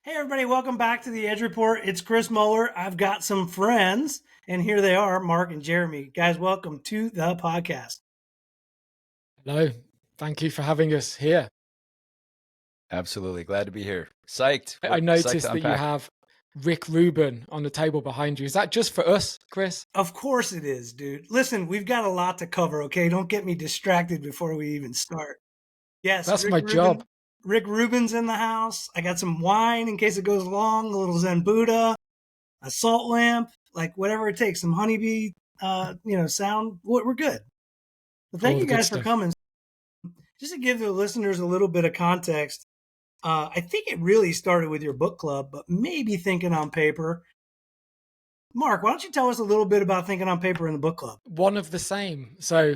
Hey, everybody, welcome back to the Edge Report. It's Chris Muller. I've got some friends, and here they are, Mark and Jeremy. Guys, welcome to the podcast. Hello. Thank you for having us here. Absolutely. Glad to be here. Psyched. I noticed that you have Rick Rubin on the table behind you. Is that just for us, Chris? Of course it is, dude. Listen, we've got a lot to cover, okay? Don't get me distracted before we even start. Yes, That's my job. Rick Rubin's in the house. I got some wine in case it goes long, a little Zen Buddha, a salt lamp, like whatever it takes, some honeybee, sound. We're good. But thank you guys for coming. Just to give the listeners a little bit of context, I think it really started with your book club, but maybe Thinking on Paper. Mark, why don't you tell us a little bit about Thinking on Paper and the book club? One of the same. So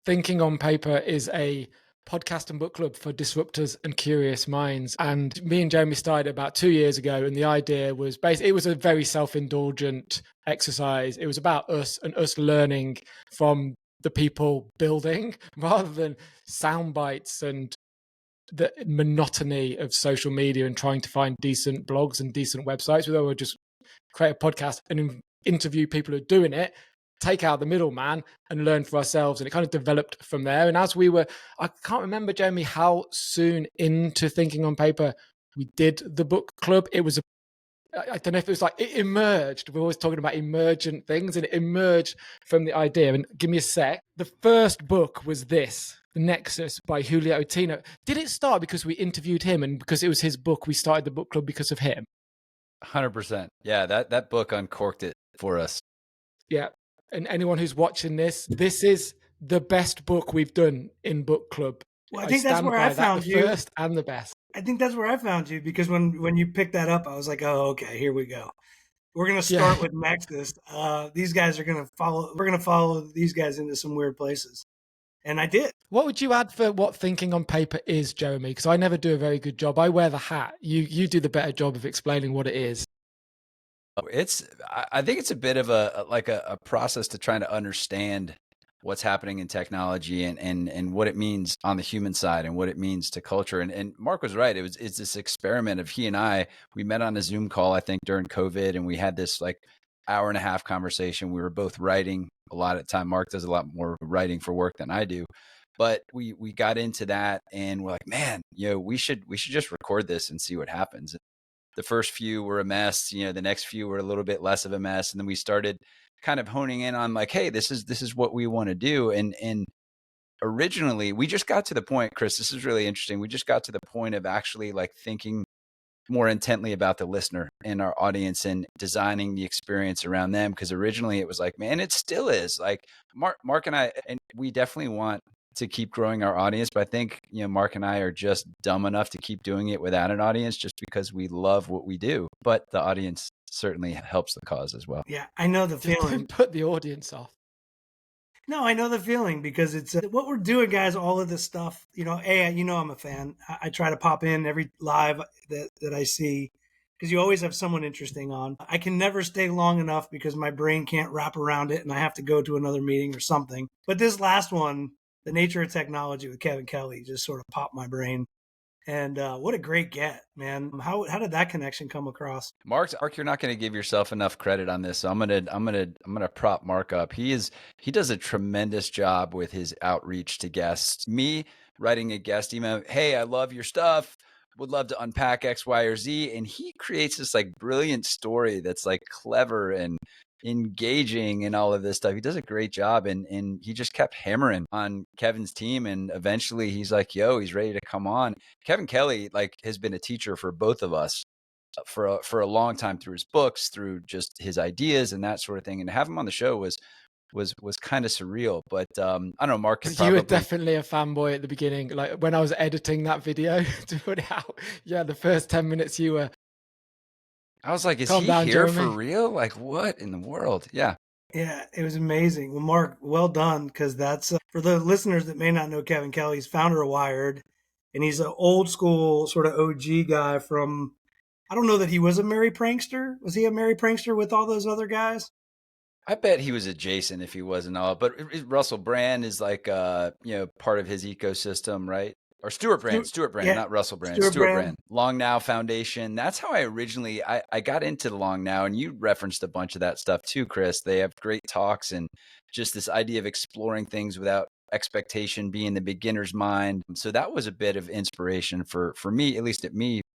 Thinking on Paper is a podcast and book club for disruptors and curious minds. And me and Jeremy started about 2 years ago. And the idea was it was a very self-indulgent exercise. It was about us and us learning from the people building rather than sound bites and the monotony of social media and trying to find decent blogs and decent websites. We would just create a podcast and interview people who are doing it, take out the middleman and learn for ourselves. And it kind of developed from there. And as we were, I can't remember, Jeremy, how soon into Thinking on Paper we did the book club. It was I don't know if it was like it emerged. We're always talking about emergent things, and it emerged from the idea. And give me a sec. The first book was this, The Nexus by Julio Otino. Did it start because we interviewed him and because it was his book, we started the book club because of him? 100%. Yeah, that book uncorked it for us. Yeah. And anyone who's watching this is the best book we've done in book club. Well, I think that's where I found you. The first and the best. I think that's where I found you, because when you picked that up, I was like, oh, okay, here we go. We're going to start with Nexus. These guys are going to follow. We're going to follow these guys into some weird places. And I did. What would you add for what Thinking on Paper is, Jeremy? Because I never do a very good job. I wear the hat. You do the better job of explaining what it is. I think it's a bit of a process to trying to understand what's happening in technology and what it means on the human side and what it means to culture. And Mark was right. It's this experiment of he and I, we met on a Zoom call, I think during COVID, and we had this like hour and a half conversation. We were both writing a lot of time. Mark does a lot more writing for work than I do, but we got into that and we're like, man, we should just record this and see what happens. The first few were a mess, the next few were a little bit less of a mess. And then we started kind of honing in on like, hey, this is what we want to do. And originally we just got to the point, Chris, this is really interesting. We just got to the point of actually like thinking more intently about the listener and our audience and designing the experience around them. Because originally it was like, man, it still is like Mark and I, and we definitely want to keep growing our audience, but I think Mark and I are just dumb enough to keep doing it without an audience just because we love what we do. But the audience certainly helps the cause as well. Yeah, I know the feeling. Don't put the audience off. No, I know the feeling, because it's what we're doing, guys. All of this stuff, I'm a fan. I try to pop in every live that I see, because you always have someone interesting on. I can never stay long enough because my brain can't wrap around it and I have to go to another meeting or something. But this last one, The Nature of Technology with Kevin Kelly, just sort of popped my brain. And what a great get, man. How did that connection come across? Mark, you're not going to give yourself enough credit on this. So I'm going to prop Mark up. He does a tremendous job with his outreach to guests. Me writing a guest email, hey, I love your stuff, would love to unpack X, Y, or Z. And he creates this like brilliant story that's like clever and engaging and all of this stuff. He does a great job, and he just kept hammering on Kevin's team, and eventually he's like, yo, he's ready to come on. Kevin Kelly like has been a teacher for both of us for a long time, through his books, through just his ideas and that sort of thing, and to have him on the show was kind of surreal. But I don't know, Mark can probably... You were definitely a fanboy at the beginning, like when I was editing that video to put it out. Yeah, the first 10 minutes you were... I was like, is he here for real? Like, what in the world? Yeah. Yeah, it was amazing. Well, Mark, well done, because that's, for the listeners that may not know Kevin Kelly, he's founder of Wired, and he's an old school sort of OG guy from, I don't know that he was a merry prankster. Was he a merry prankster with all those other guys? I bet he was adjacent if he wasn't all, but Russell Brand is like, part of his ecosystem, right? or Stewart Brand, Yeah, not Russell Brand, Stewart Stewart Brand. Brand. Long Now Foundation. That's how I originally, I got into the Long Now, and you referenced a bunch of that stuff too, Chris. They have great talks and just this idea of exploring things without expectation, being the beginner's mind. So that was a bit of inspiration for me, at least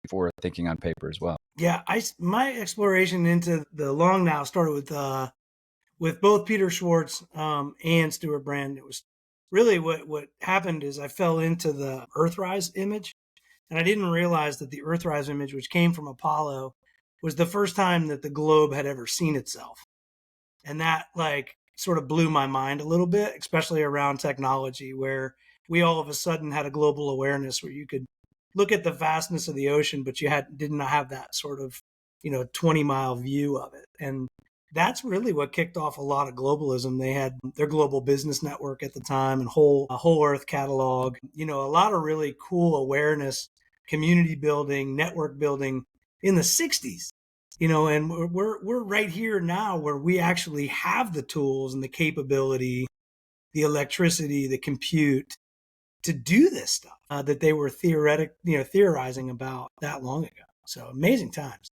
for thinking on paper as well. Yeah, my exploration into the Long Now started with both Peter Schwartz and Stewart Brand. It was really what happened is I fell into the Earthrise image, and I didn't realize that the Earthrise image, which came from Apollo, was the first time that the globe had ever seen itself. And that like sort of blew my mind a little bit, especially around technology, where we all of a sudden had a global awareness where you could look at the vastness of the ocean, but you did not have that sort of 20-mile view of it. And that's really what kicked off a lot of globalism. They had their global business network at the time and a whole Earth catalog, a lot of really cool awareness, community building, network building in the 60s. And we're right here now where we actually have the tools and the capability, the electricity, the compute to do this stuff that they were theorizing about that long ago. So amazing times.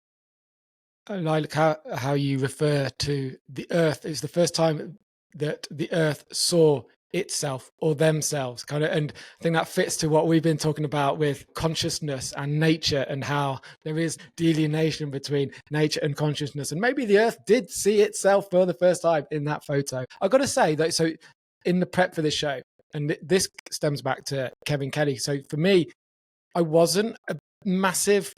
I like how you refer to the Earth. It's the first time that the Earth saw itself or themselves, kind of, and I think that fits to what we've been talking about with consciousness and nature, and how there is delineation between nature and consciousness. And maybe the Earth did see itself for the first time in that photo. I've got to say that, so in the prep for this show, and this stems back to Kevin Kelly. So for me, I wasn't a massive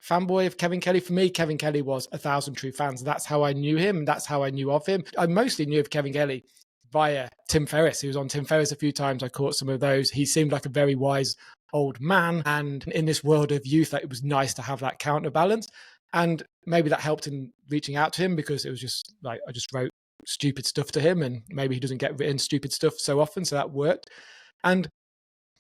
fanboy of Kevin Kelly. For me, Kevin Kelly was 1,000 True Fans. That's how I knew him. That's how I knew of him. I mostly knew of Kevin Kelly via Tim Ferriss. He was on Tim Ferriss a few times. I caught some of those. He seemed like a very wise old man. And in this world of youth, it was nice to have that counterbalance. And maybe that helped in reaching out to him, because it was just like, I just wrote stupid stuff to him, and maybe he doesn't get written stupid stuff so often. So that worked. And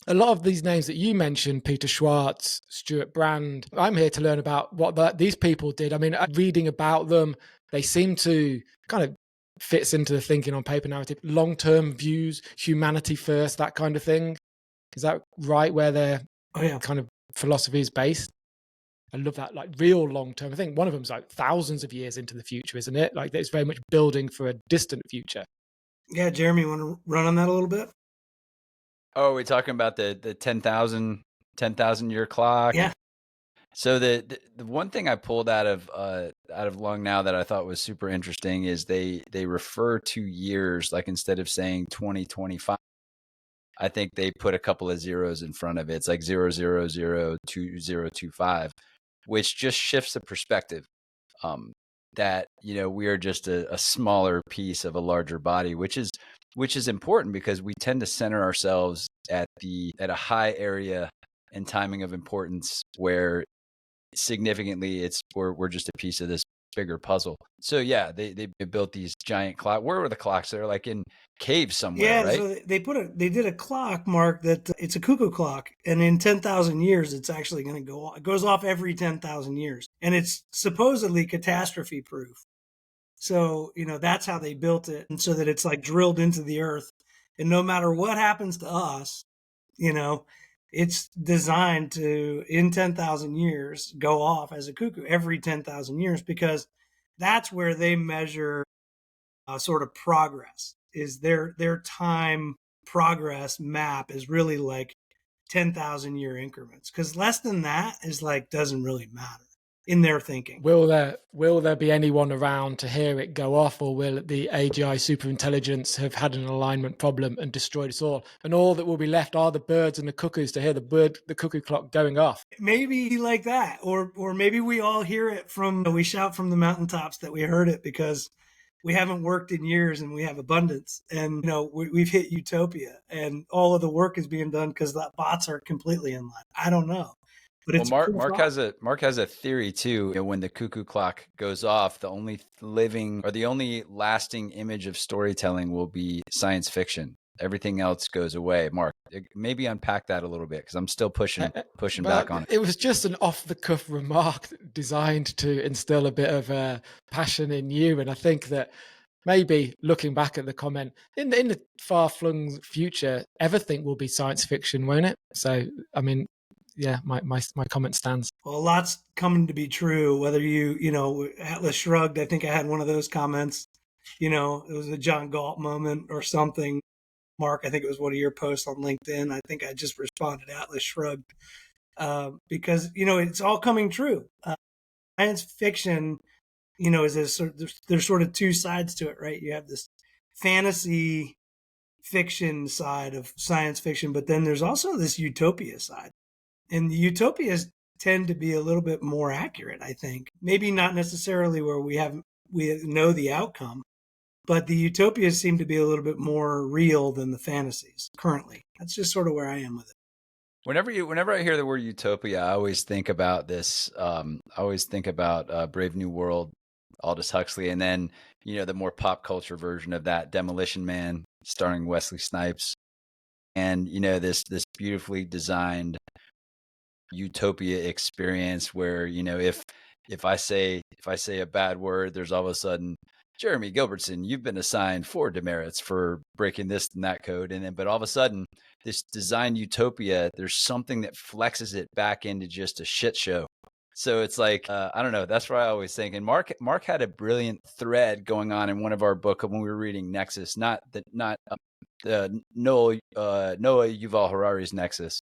a lot of these names that you mentioned, Peter Schwartz, Stewart Brand, I'm here to learn about what these people did. I mean, reading about them, they seem to kind of fits into the thinking on paper narrative, long-term views, humanity first, that kind of thing. Is that right, where their kind of philosophy is based? I love that, like real long-term. I think one of them's like thousands of years into the future, isn't it? Like it's very much building for a distant future. Yeah, Jeremy, you want to run on that a little bit? Oh, we're talking about the 10,000 year clock. Yeah. So the one thing I pulled out of Long Now that I thought was super interesting is they refer to years, like instead of saying 2025, I think they put a couple of zeros in front of it. It's like 0002025, which just shifts the perspective. That we are just a smaller piece of a larger body, which is important, because we tend to center ourselves at a high area and timing of importance, where significantly we're just a piece of this bigger puzzle. So yeah, they built these giant clocks. Where were the clocks? They're like in caves somewhere, right? So they did a clock, Mark, that it's a cuckoo clock, and in 10,000 years it's actually going to go off. It goes off every 10,000 years, and it's supposedly catastrophe proof. So that's how they built it, and so that it's like drilled into the earth, and no matter what happens to us, it's designed to, in 10,000 years, go off as a cuckoo every 10,000 years, because that's where they measure sort of progress. Is their time progress map is really like 10,000 year increments, because less than that is like doesn't really matter in their thinking. Will there be anyone around to hear it go off, or will the AGI superintelligence have had an alignment problem and destroyed us all, and all that will be left are the birds and the cuckoos to hear the cuckoo clock going off? Maybe like that, or maybe we all hear it we shout from the mountaintops that we heard it because we haven't worked in years and we have abundance, and we've hit utopia, and all of the work is being done because the bots are completely in line. I don't know. But it's Mark has a theory too. When the cuckoo clock goes off, the only living or the only lasting image of storytelling will be science fiction. Everything else goes away. Mark, maybe unpack that a little bit, because I'm still pushing back on it. It was just an off-the-cuff remark designed to instill a bit of passion in you, and I think that maybe looking back at the comment, in the far-flung future, everything will be science fiction, won't it? So, I mean, yeah, my comment stands. Well, a lot's coming to be true, whether Atlas Shrugged, I think I had one of those comments, it was a John Galt moment or something. Mark, I think it was one of your posts on LinkedIn. I think I just responded Atlas Shrugged because, it's all coming true. Science fiction, is there's sort of two sides to it, right? You have this fantasy fiction side of science fiction, but then there's also this utopia side. And the utopias tend to be a little bit more accurate, I think. Maybe not necessarily where we know the outcome, but the utopias seem to be a little bit more real than the fantasies currently. That's just sort of where I am with it. Whenever I hear the word utopia, I always think about this. I always think about Brave New World, Aldous Huxley, and then the more pop culture version of that, Demolition Man, starring Wesley Snipes, and this beautifully designed utopia experience where if I say a bad word, there's all of a sudden, Jeremy Gilbertson, you've been assigned 4 demerits for breaking this and that code, but all of a sudden, this design utopia, there's something that flexes it back into just a shit show. So it's like, I don't know. That's what I always think. And Mark had a brilliant thread going on in one of our books when we were reading Nexus, not Noah Yuval Harari's Nexus.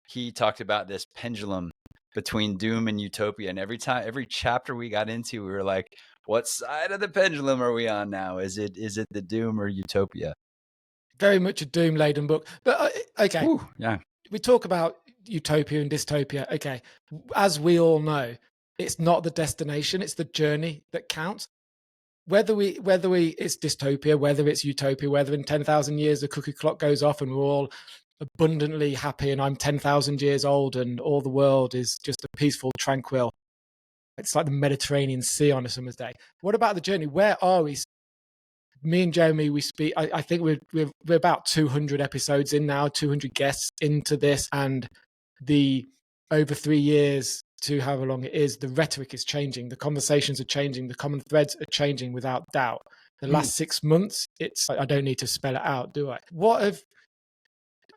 He talked about this pendulum between doom and utopia. And every chapter we got into, we were like, what side of the pendulum are we on now? Is it the doom or utopia? Very much a doom-laden book. But okay. Ooh, yeah. We talk about utopia and dystopia. Okay. As we all know, it's not the destination, it's the journey that counts. Whether it's dystopia, whether it's utopia, whether in 10,000 years the cuckoo clock goes off and we're all abundantly happy and I'm 10,000 years old and all the world is just a peaceful, tranquil. It's like the Mediterranean Sea on a summer's day. What about the journey? Where are we? Me and Jeremy, we speak. I think we're about 200 episodes in now, 200 guests into this, and the over 3 years to however long it is, the rhetoric is changing, the conversations are changing, the common threads are changing without doubt. The last 6 months, I don't need to spell it out, do I?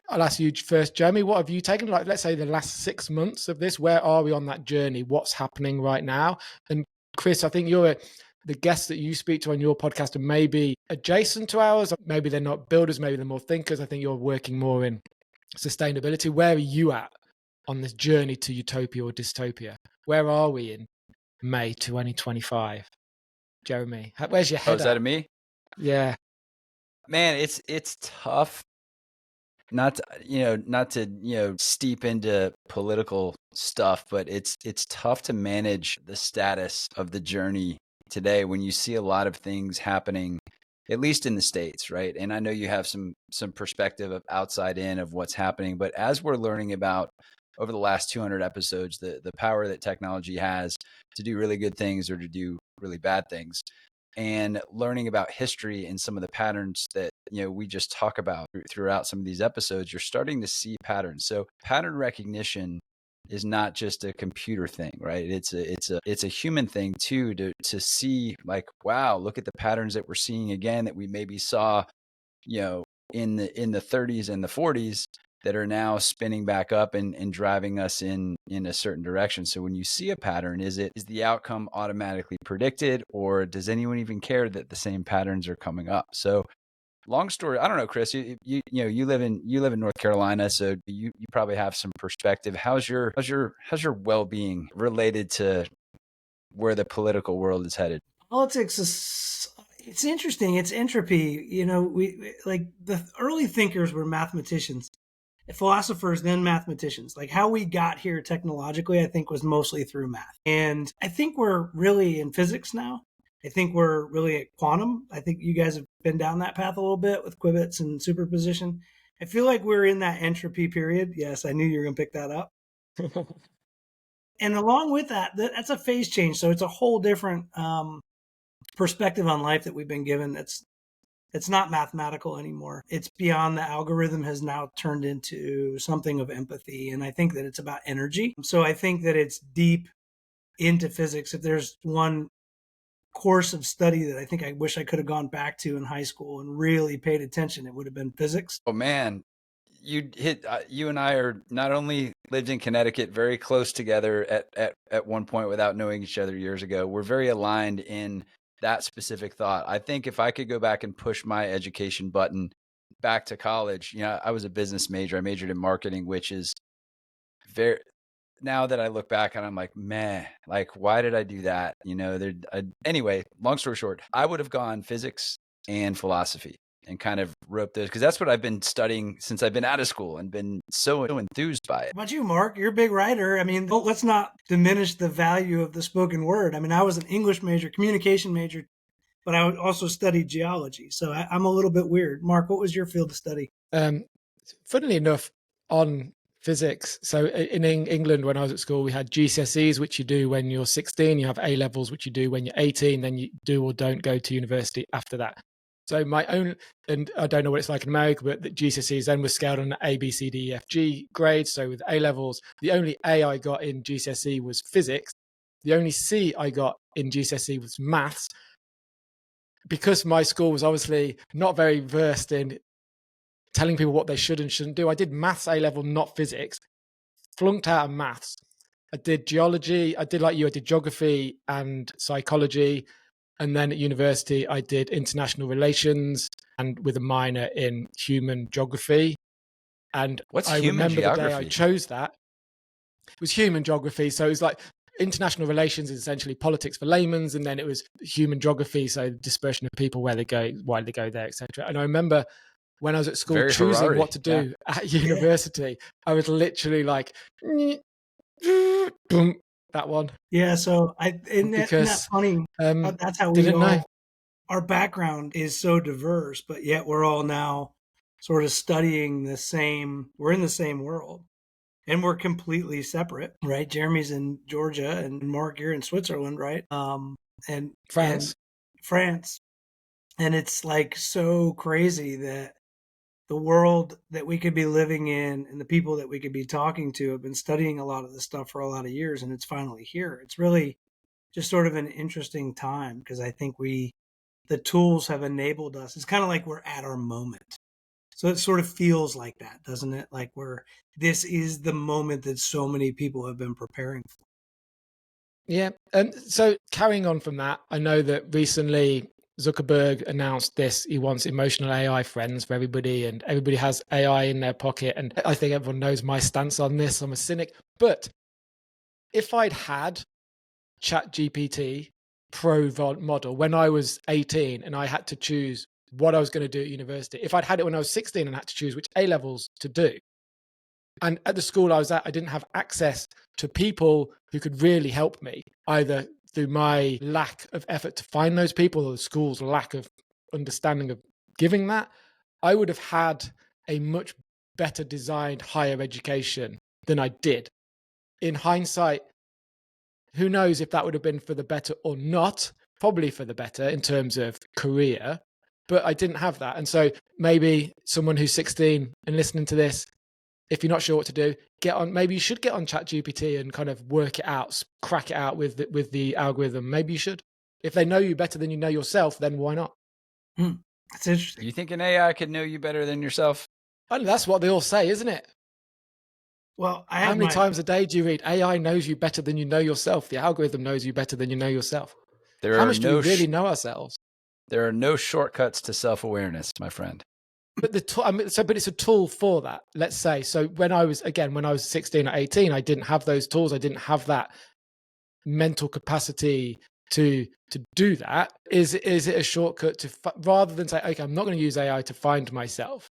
I'll ask you first, Jeremy, what have you taken? Like, let's say the last 6 months of this, where are we on that journey? What's happening right now? And Chris, I think the guests that you speak to on your podcast are maybe adjacent to ours. Maybe they're not builders, maybe they're more thinkers. I think you're working more in sustainability. Where are you at on this journey to utopia or dystopia? Where are we in May 2025? Jeremy, where's your head? Oh, is that a me? Yeah. Man, it's tough not to steep into political stuff, but it's tough to manage the status of the journey today when you see a lot of things happening, at least in the States, right? And I know you have some perspective of outside in of what's happening, but as we're learning about over the last 200 episodes, the power that technology has to do really good things or to do really bad things, and learning about history and some of the patterns that we just talk about throughout some of these episodes, you're starting to see patterns. So pattern recognition is not just a computer thing, right? It's a human thing too, to see like, wow, look at the patterns that we're seeing again that we maybe saw, in the 30s and the 40s that are now spinning back up and driving us in a certain direction. So when you see a pattern, is the outcome automatically predicted, or does anyone even care that the same patterns are coming up? So long story, I don't know, Chris, you live in North Carolina, so you probably have some perspective. How's your well-being related to where the political world is headed? Politics it's interesting. It's entropy. We like the early thinkers were mathematicians, philosophers, then mathematicians. Like how we got here technologically, I think was mostly through math. And I think we're really in physics now. I think we're really at quantum. I think you guys have been down that path a little bit with qubits and superposition. I feel like we're in that entropy period. Yes, I knew you were going to pick that up. And along with that, that's a phase change. So it's a whole different perspective on life that we've been given. It's not mathematical anymore. It's beyond the algorithm has now turned into something of empathy. And I think that it's about energy. So I think that it's deep into physics. If there's one course of study that I think I wish I could have gone back to in high school and really paid attention, it would have been physics. Oh man, you and I are not only lived in Connecticut, very close together at one point without knowing each other years ago. We're very aligned in that specific thought. I think if I could go back and push my education button back to college, I was a business major. I majored in marketing, which is very, now that I look back and I'm like, meh, like, why did I do that? Anyway, long story short, I would have gone physics and philosophy and kind of roped those, because that's what I've been studying since I've been out of school and been so enthused by it. How about you, Mark? You're a big writer. I mean, let's not diminish the value of the spoken word. I mean, I was an English major, communication major, but I also studied geology. So I'm a little bit weird. Mark, what was your field of study? Funnily enough, on physics. So in England, when I was at school, we had GCSEs, which you do when you're 16. You have A levels, which you do when you're 18. Then you do or don't go to university after that. So my own, and I don't know what it's like in America, but the GCSEs then was scaled on A, B, C, D, E, F, G grades. So with A levels, the only A I got in GCSE was physics. The only C I got in GCSE was maths. Because my school was obviously not very versed in telling people what they should and shouldn't do, I did maths A level, not physics. Flunked out of maths. I did geology. I did like you. I did geography and psychology. And then at university, I did international relations and with a minor in human geography. And what's I human remember geography? The day I chose that. It was human geography. So it was like international relations is essentially politics for layman's. And then it was human geography. So dispersion of people, where they go, why they go there, etc. And I remember when I was at school Very choosing Harari. what to do at university, I was literally like, that one. Yeah, so isn't that funny? That's how we all know. Our background is so diverse, but yet we're all now sort of studying the same. We're in the same world, and we're completely separate, right? Jeremy's in Georgia, and Mark, you're in Switzerland, right? And France, and it's like so crazy that the world that we could be living in and the people that we could be talking to have been studying a lot of this stuff for a lot of years, and it's finally here. It's really just sort of an interesting time because I think the tools have enabled us. It's kind of like we're at our moment. So it sort of feels like that, doesn't it? Like this is the moment that so many people have been preparing for. Yeah. And so carrying on from that, I know that recently Zuckerberg announced this. He wants emotional AI friends for everybody, and everybody has AI in their pocket. And I think everyone knows my stance on this. I'm a cynic. But if I'd had ChatGPT Pro model when I was 18 and I had to choose what I was going to do at university, if I'd had it when I was 16 and had to choose which A levels to do, and at the school I was at, I didn't have access to people who could really help me, either through my lack of effort to find those people or the school's lack of understanding of giving that, I would have had a much better designed higher education than I did. In hindsight, who knows if that would have been for the better or not? Probably for the better in terms of career, but I didn't have that. And so maybe someone who's 16 and listening to this, if you're not sure what to do, maybe you should get on ChatGPT and kind of work it out, crack it out with the algorithm. Maybe you should. If they know you better than you know yourself, then why not? That's interesting. You think an AI could know you better than yourself? And that's what they all say, isn't it? Well, how many times a day do you read AI knows you better than you know yourself? The algorithm knows you better than you know yourself. How much do we really know ourselves? There are no shortcuts to self-awareness, my friend. But but it's a tool for that. Let's say. So when I was 16 or 18, I didn't have those tools. I didn't have that mental capacity to do that. Is it a shortcut to rather than say, okay, I'm not going to use AI to find myself,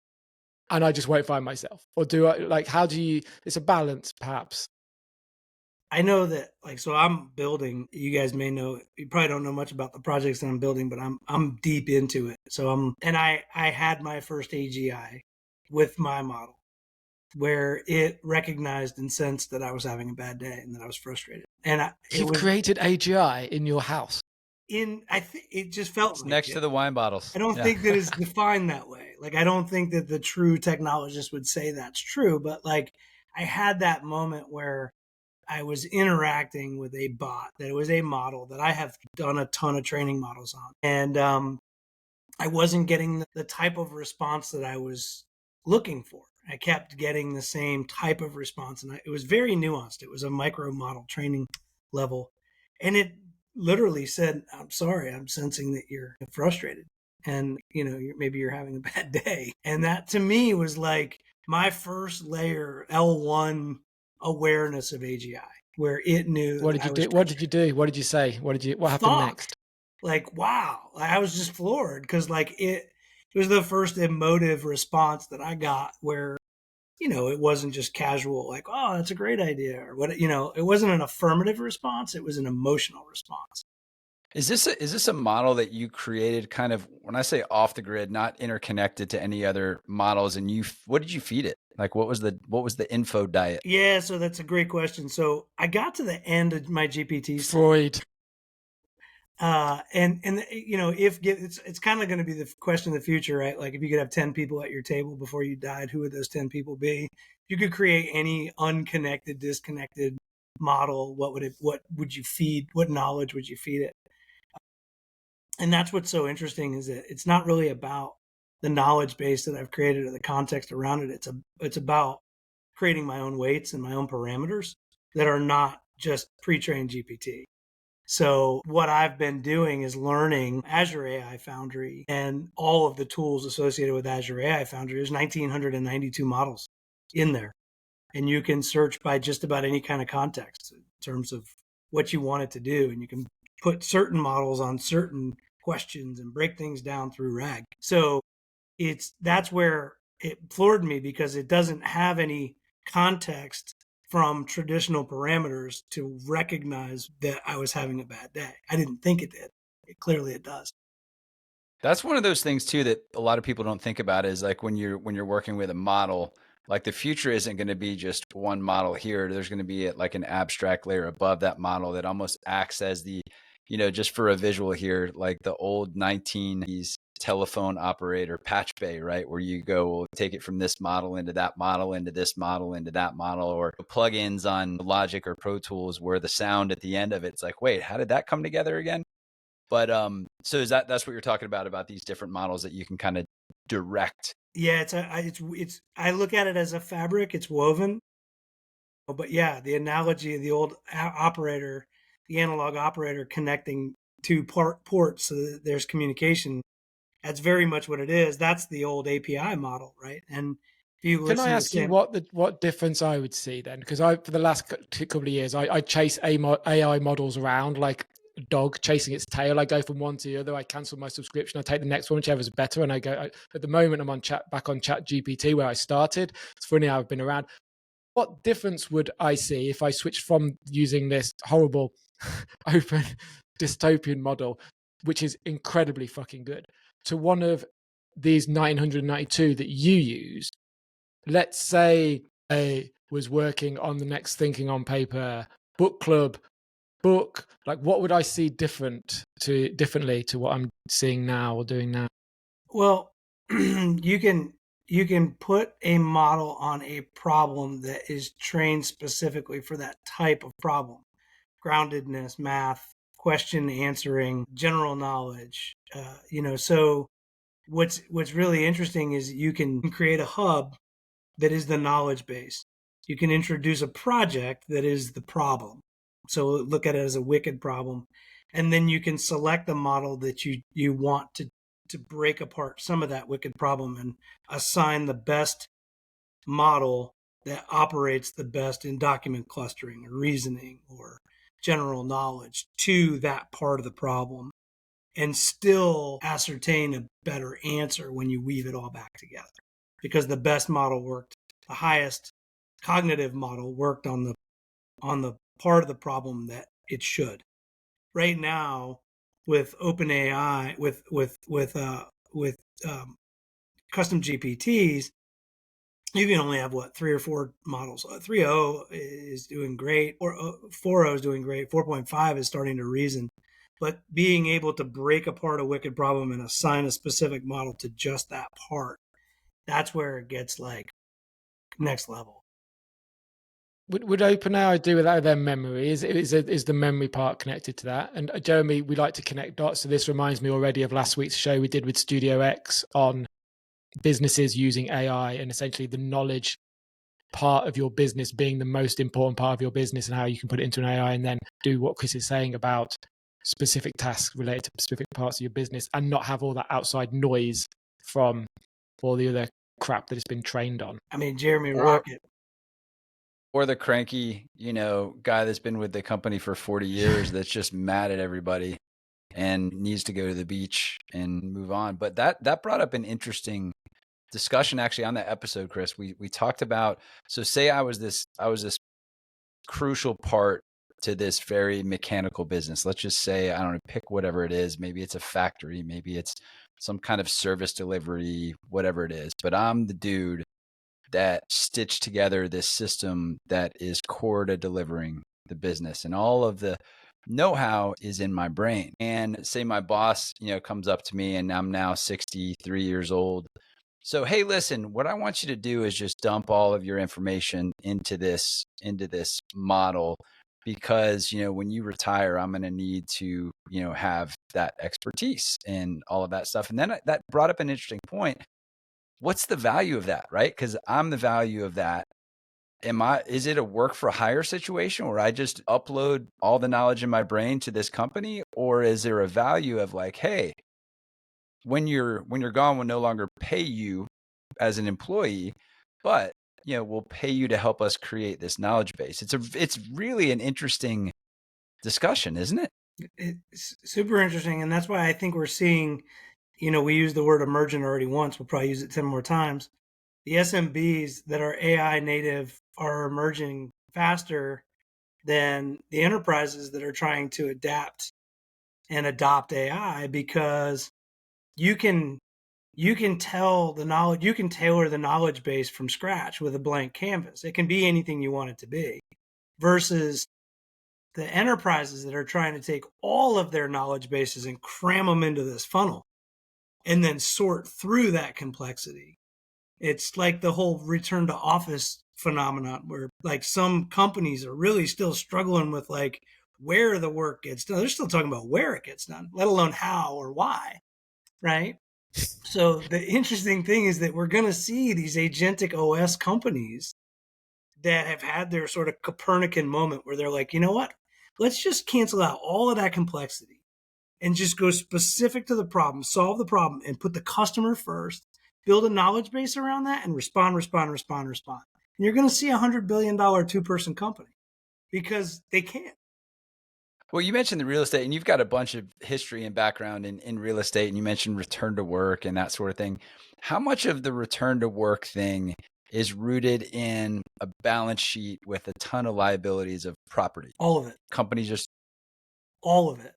and I just won't find myself? Or do I, like, how do you, it's a balance perhaps. I know that, like, so I'm building, you guys may know, you probably don't know much about the projects that I'm building, but I'm deep into it. So I had my first AGI with my model where it recognized and sensed that I was having a bad day and that I was frustrated. And you've created AGI in your house. I think it just felt like next to the wine bottles. I don't think that it's defined that way. Like, I don't think that the true technologist would say that's true, but like I had that moment where I was interacting with a bot that was a model that I have done a ton of training models on. And I wasn't getting the type of response that I was looking for. I kept getting the same type of response, and it was very nuanced. It was a micro model training level. And it literally said, I'm sorry, I'm sensing that you're frustrated. And, maybe you're having a bad day. And that to me was like my first layer, L1 awareness of AGI, where it knew What did you do? What did you do? What did you say? What happened next? Like, wow. I was just floored because it was the first emotive response that I got where, it wasn't just casual, like, oh, that's a great idea. Or what, it wasn't an affirmative response. It was an emotional response. Is this a model that you created kind of, when I say off the grid, not interconnected to any other models, and what did you feed it? Like, what was the info diet? Yeah, so that's a great question. So I got to the end of my GPT. Freud. And if it's kind of going to be the question of the future, right? Like if you could have 10 people at your table before you died, who would those 10 people be? If you could create any unconnected, disconnected model, what would you feed? What knowledge would you feed it? And that's what's so interesting is that it's not really about the knowledge base that I've created or the context around it. It's about creating my own weights and my own parameters that are not just pre-trained GPT. So what I've been doing is learning Azure AI Foundry and all of the tools associated with Azure AI Foundry. There's 1,992 models in there. And you can search by just about any kind of context in terms of what you want it to do. And you can put certain models on certain questions and break things down through RAG. So that's where it floored me because it doesn't have any context from traditional parameters to recognize that I was having a bad day. I didn't think it did. Clearly it does. That's one of those things too that a lot of people don't think about is like when you're working with a model, like the future isn't going to be just one model here. There's going to be like an abstract layer above that model that almost acts as the, just for a visual here, like the old 1990s telephone operator patch bay, right? Where you go, we'll take it from this model into that model, into this model, into that model, or plugins on Logic or Pro Tools where the sound at the end of it's like, wait, how did that come together again? But so that's what you're talking about these different models that you can kind of direct. Yeah, I look at it as a fabric. It's woven. But yeah, the analogy of the old operator, the analog operator connecting two ports so that there's communication. That's very much what it is. That's the old API model, right? And if you Can I ask you what difference I would see then? Because for the last couple of years, I chase AI models around like a dog chasing its tail. I go from one to the other. I cancel my subscription. I take the next one, whichever's better. And at the moment, I'm back on Chat GPT where I started. It's funny how I've been around. What difference would I see if I switched from using this horrible open dystopian model, which is incredibly fucking good, to one of these 992 that you use? Let's say I was working on the next Thinking on Paper book club book. Like, what would I see differently to what I'm seeing now or doing now? Well, you can put a model on a problem that is trained specifically for that type of problem. Groundedness, math, question answering, general knowledge. So what's really interesting is you can create a hub that is the knowledge base. You can introduce a project that is the problem. So look at it as a wicked problem. And then you can select the model that you want to break apart some of that wicked problem and assign the best model that operates the best in document clustering or reasoning or general knowledge to that part of the problem, and still ascertain a better answer when you weave it all back together. Because the best model worked, the highest cognitive model worked on the part of the problem that it should. Right now, with OpenAI, with custom GPTs, you can only have 3 or 4 models. 3.0 is doing great, or 4.0 is doing great. 4.5 is starting to reason. But being able to break apart a wicked problem and assign a specific model to just that part, that's where it gets like next level. Would OpenAI do without their memory? Is the memory part connected to that? And Jeremy, we like to connect dots. So this reminds me already of last week's show we did with Studio X on businesses using AI and essentially the knowledge part of your business being the most important part of your business and how you can put it into an AI and then do what Chris is saying about specific tasks related to specific parts of your business and not have all that outside noise from all the other crap that it's been trained on. I mean, Jeremy Rocket. Or the cranky, guy that's been with the company for 40 years that's just mad at everybody and needs to go to the beach and move on. But that brought up an interesting discussion actually on that episode, Chris. We talked about, so say I was this crucial part to this very mechanical business. Let's just say, I don't know, pick whatever it is. Maybe it's a factory, maybe it's some kind of service delivery, whatever it is. But I'm the dude that stitched together this system that is core to delivering the business, and all of the know-how is in my brain. And say my boss, comes up to me, and I'm now 63 years old. So, hey, listen, what I want you to do is just dump all of your information into this model, because, when you retire, I'm going to need to, have that expertise and all of that stuff. And then that brought up an interesting point. What's the value of that, right? Because I'm the value of that. Is it a work for hire situation where I just upload all the knowledge in my brain to this company? Or is there a value of like, hey, when you're gone, we'll no longer pay you as an employee, but we'll pay you to help us create this knowledge base. It's really an interesting discussion, isn't it? It's super interesting, and that's why I think we're seeing, we used the word emergent already once. We'll probably use it 10 more times. The SMBs that are AI native are emerging faster than the enterprises that are trying to adapt and adopt AI, because you can tell the knowledge, you can tailor the knowledge base from scratch with a blank canvas. It can be anything you want it to be, versus the enterprises that are trying to take all of their knowledge bases and cram them into this funnel and then sort through that complexity. It's like the whole return to office phenomenon, where like some companies are really still struggling with like where the work gets done. They're still talking about where it gets done, let alone how or why, right? So the interesting thing is that we're going to see these agentic OS companies that have had their sort of Copernican moment where they're like, you know what? Let's just cancel out all of that complexity and just go specific to the problem, solve the problem, and put the customer first, build a knowledge base around that, and respond. And you're going to see $100 billion two-person company, because they can't. Well, you mentioned the real estate, and you've got a bunch of history and background in real estate, and you mentioned return to work and that sort of thing. How much of the return to work thing is rooted in a balance sheet with a ton of liabilities of property? All of it. Companies just... all of it.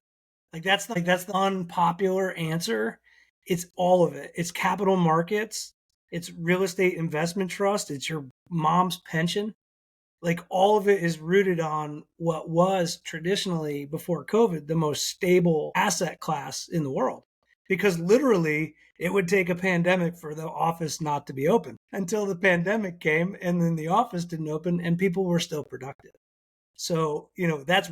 That's the unpopular answer. It's all of it. It's capital markets. It's real estate investment trust. It's your mom's pension. Like all of it is rooted on what was traditionally, before COVID, the most stable asset class in the world. Because literally it would take a pandemic for the office not to be open, until the pandemic came and then the office didn't open and people were still productive. So, that's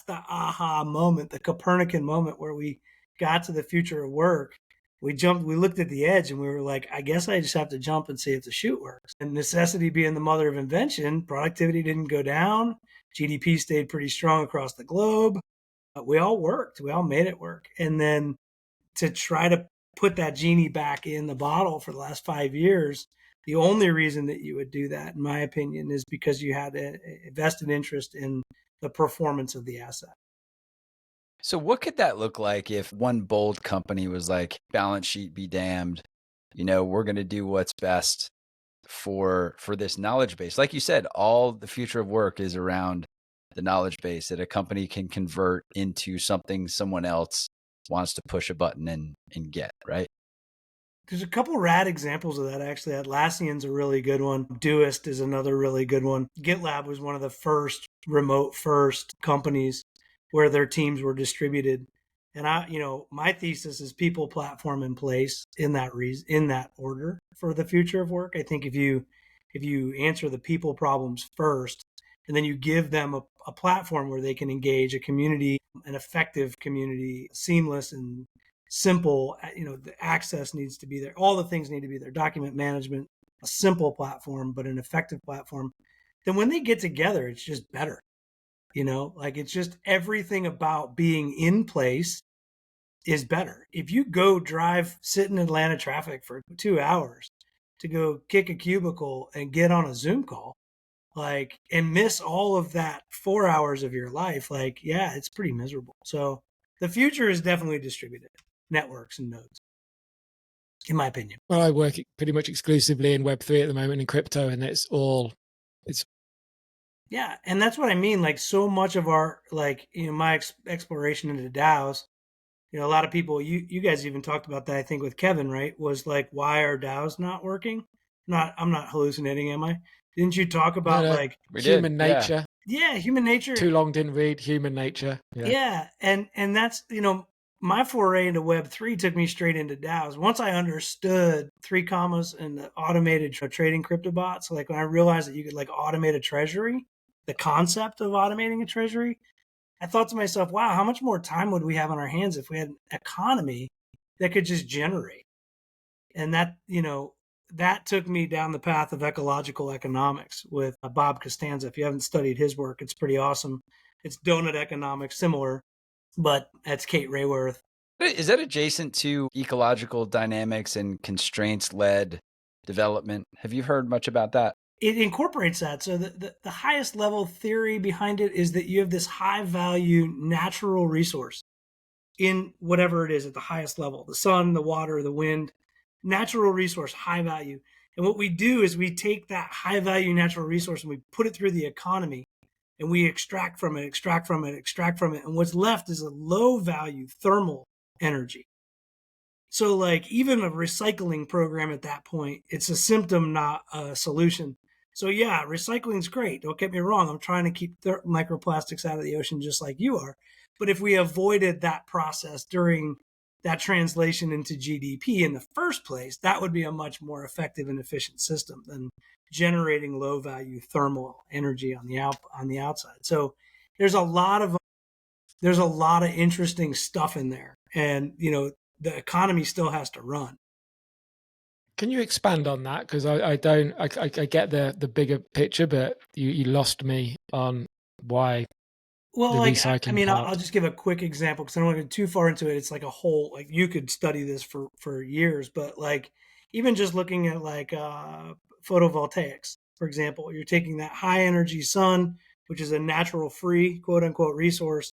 the aha moment, the Copernican moment, where we got to the future of work. We looked at the edge and we were like, I guess I just have to jump and see if the chute works. And necessity being the mother of invention, productivity didn't go down. GDP stayed pretty strong across the globe. We all worked. We all made it work. And then to try to put that genie back in the bottle for the last 5 years, the only reason that you would do that, in my opinion, is because you had a vested interest in the performance of the asset. So what could that look like if one bold company was like, balance sheet be damned, we're going to do what's best for this knowledge base? Like you said, all the future of work is around the knowledge base that a company can convert into something someone else wants to push a button and get, right? There's a couple rad examples of that, actually. Atlassian's a really good one. Doist is another really good one. GitLab was one of the first remote first companies where their teams were distributed. And my thesis is people, platform, and place in that order for the future of work. I think if you if you answer the people problems first, and then you give them a platform where they can engage a community, an effective community, seamless and simple, the access needs to be there. All the things need to be there. Document management, a simple platform, but an effective platform. Then when they get together, it's just better. It's just everything about being in place is better. If you go sit in Atlanta traffic for 2 hours to go kick a cubicle and get on a Zoom call, and miss all of that 4 hours of your life, it's pretty miserable. So the future is definitely distributed networks and nodes, in my opinion. Well, I work pretty much exclusively in Web3 at the moment in crypto, and it's yeah, and that's what I mean. So much of our my exploration into DAOs, a lot of people, you guys even talked about that, I think, with Kevin, right? Was why are DAOs not working? I'm not hallucinating, am I? Didn't you talk about human nature? Yeah, human nature. Too long didn't read human nature. Yeah, and that's my foray into Web3 took me straight into DAOs. Once I understood 3 commas and the automated trading crypto bots, when I realized that you could automate a treasury, the concept of automating a treasury, I thought to myself, wow, how much more time would we have on our hands if we had an economy that could just generate? And that took me down the path of ecological economics with Bob Costanza. If you haven't studied his work, it's pretty awesome. It's donut economics, similar, but that's Kate Raworth. Is that adjacent to ecological dynamics and constraints-led development? Have you heard much about that? It incorporates that. So the highest level theory behind it is that you have this high value natural resource in whatever it is at the highest level, the sun, the water, the wind, natural resource, high value. And what we do is we take that high value natural resource and we put it through the economy and we extract from it. And what's left is a low value thermal energy. So even a recycling program at that point, it's a symptom, not a solution. So yeah, recycling is great. Don't get me wrong. I'm trying to keep microplastics out of the ocean just like you are. But if we avoided that process during that translation into GDP in the first place, that would be a much more effective and efficient system than generating low value thermal energy on the outside. So there's a lot of interesting stuff in there, and the economy still has to run. Can you expand on that? Because I get the bigger picture, but you lost me on why. Well, I'll just give a quick example because I don't want to get too far into it. It's like a whole, you could study this for years, but even just looking at photovoltaics, for example, you're taking that high energy sun, which is a natural free quote unquote resource,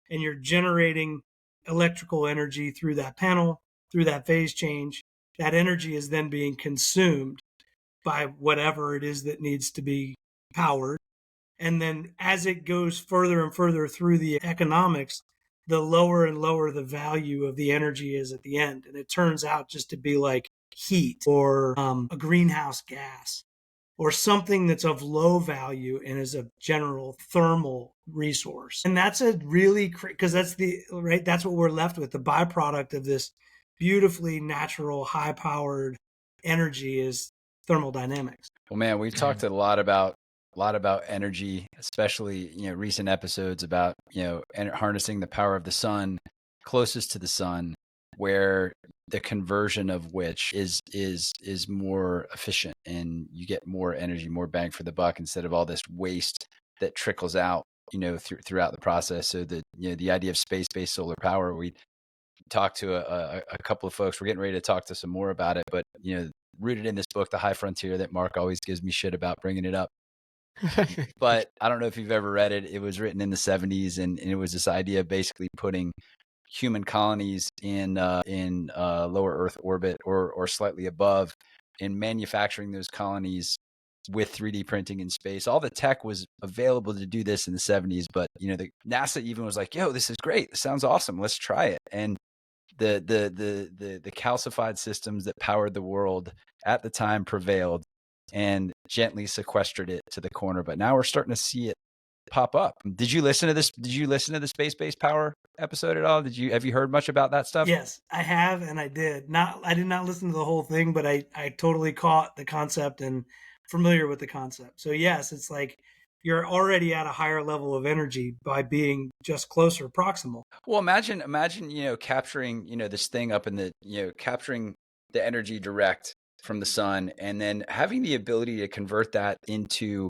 and you're generating electrical energy through that panel, through that phase change. That energy is then being consumed by whatever it is that needs to be powered. And then as it goes further and further through the economics, the lower and lower the value of the energy is at the end. And it turns out just to be like heat or a greenhouse gas or something that's of low value and is a general thermal resource. And that's a really, because that's that's what we're left with. The byproduct of this beautifully natural, high-powered energy is thermodynamics. Well, man, we've talked a lot about energy, especially recent episodes about harnessing the power of the sun, closest to the sun, where the conversion of which is more efficient and you get more energy, more bang for the buck instead of all this waste that trickles out throughout the process. So the idea of space-based solar power, we talked to a couple of folks. We're getting ready to talk to some more about it, but rooted in this book, The High Frontier, that Mark always gives me shit about bringing it up. But I don't know if you've ever read it. It was written in the 70s, and it was this idea of basically putting human colonies in lower Earth orbit or slightly above, and manufacturing those colonies with 3D printing in space. All the tech was available to do this in the 70s, but the NASA even was like, "Yo, this is great. This sounds awesome. Let's try it." And the calcified systems that powered the world at the time prevailed and gently sequestered it to the corner. But now we're starting to see it pop up. Did you listen to this? Did you listen to the space-based power episode at all? Have you heard much about that stuff? Yes, I have, and I did not listen to the whole thing, but I totally caught the concept. And familiar with the concept. So yes, it's like you're already at a higher level of energy by being just closer proximal. Well, imagine, capturing, this thing up in the, capturing the energy direct from the sun, and then having the ability to convert that into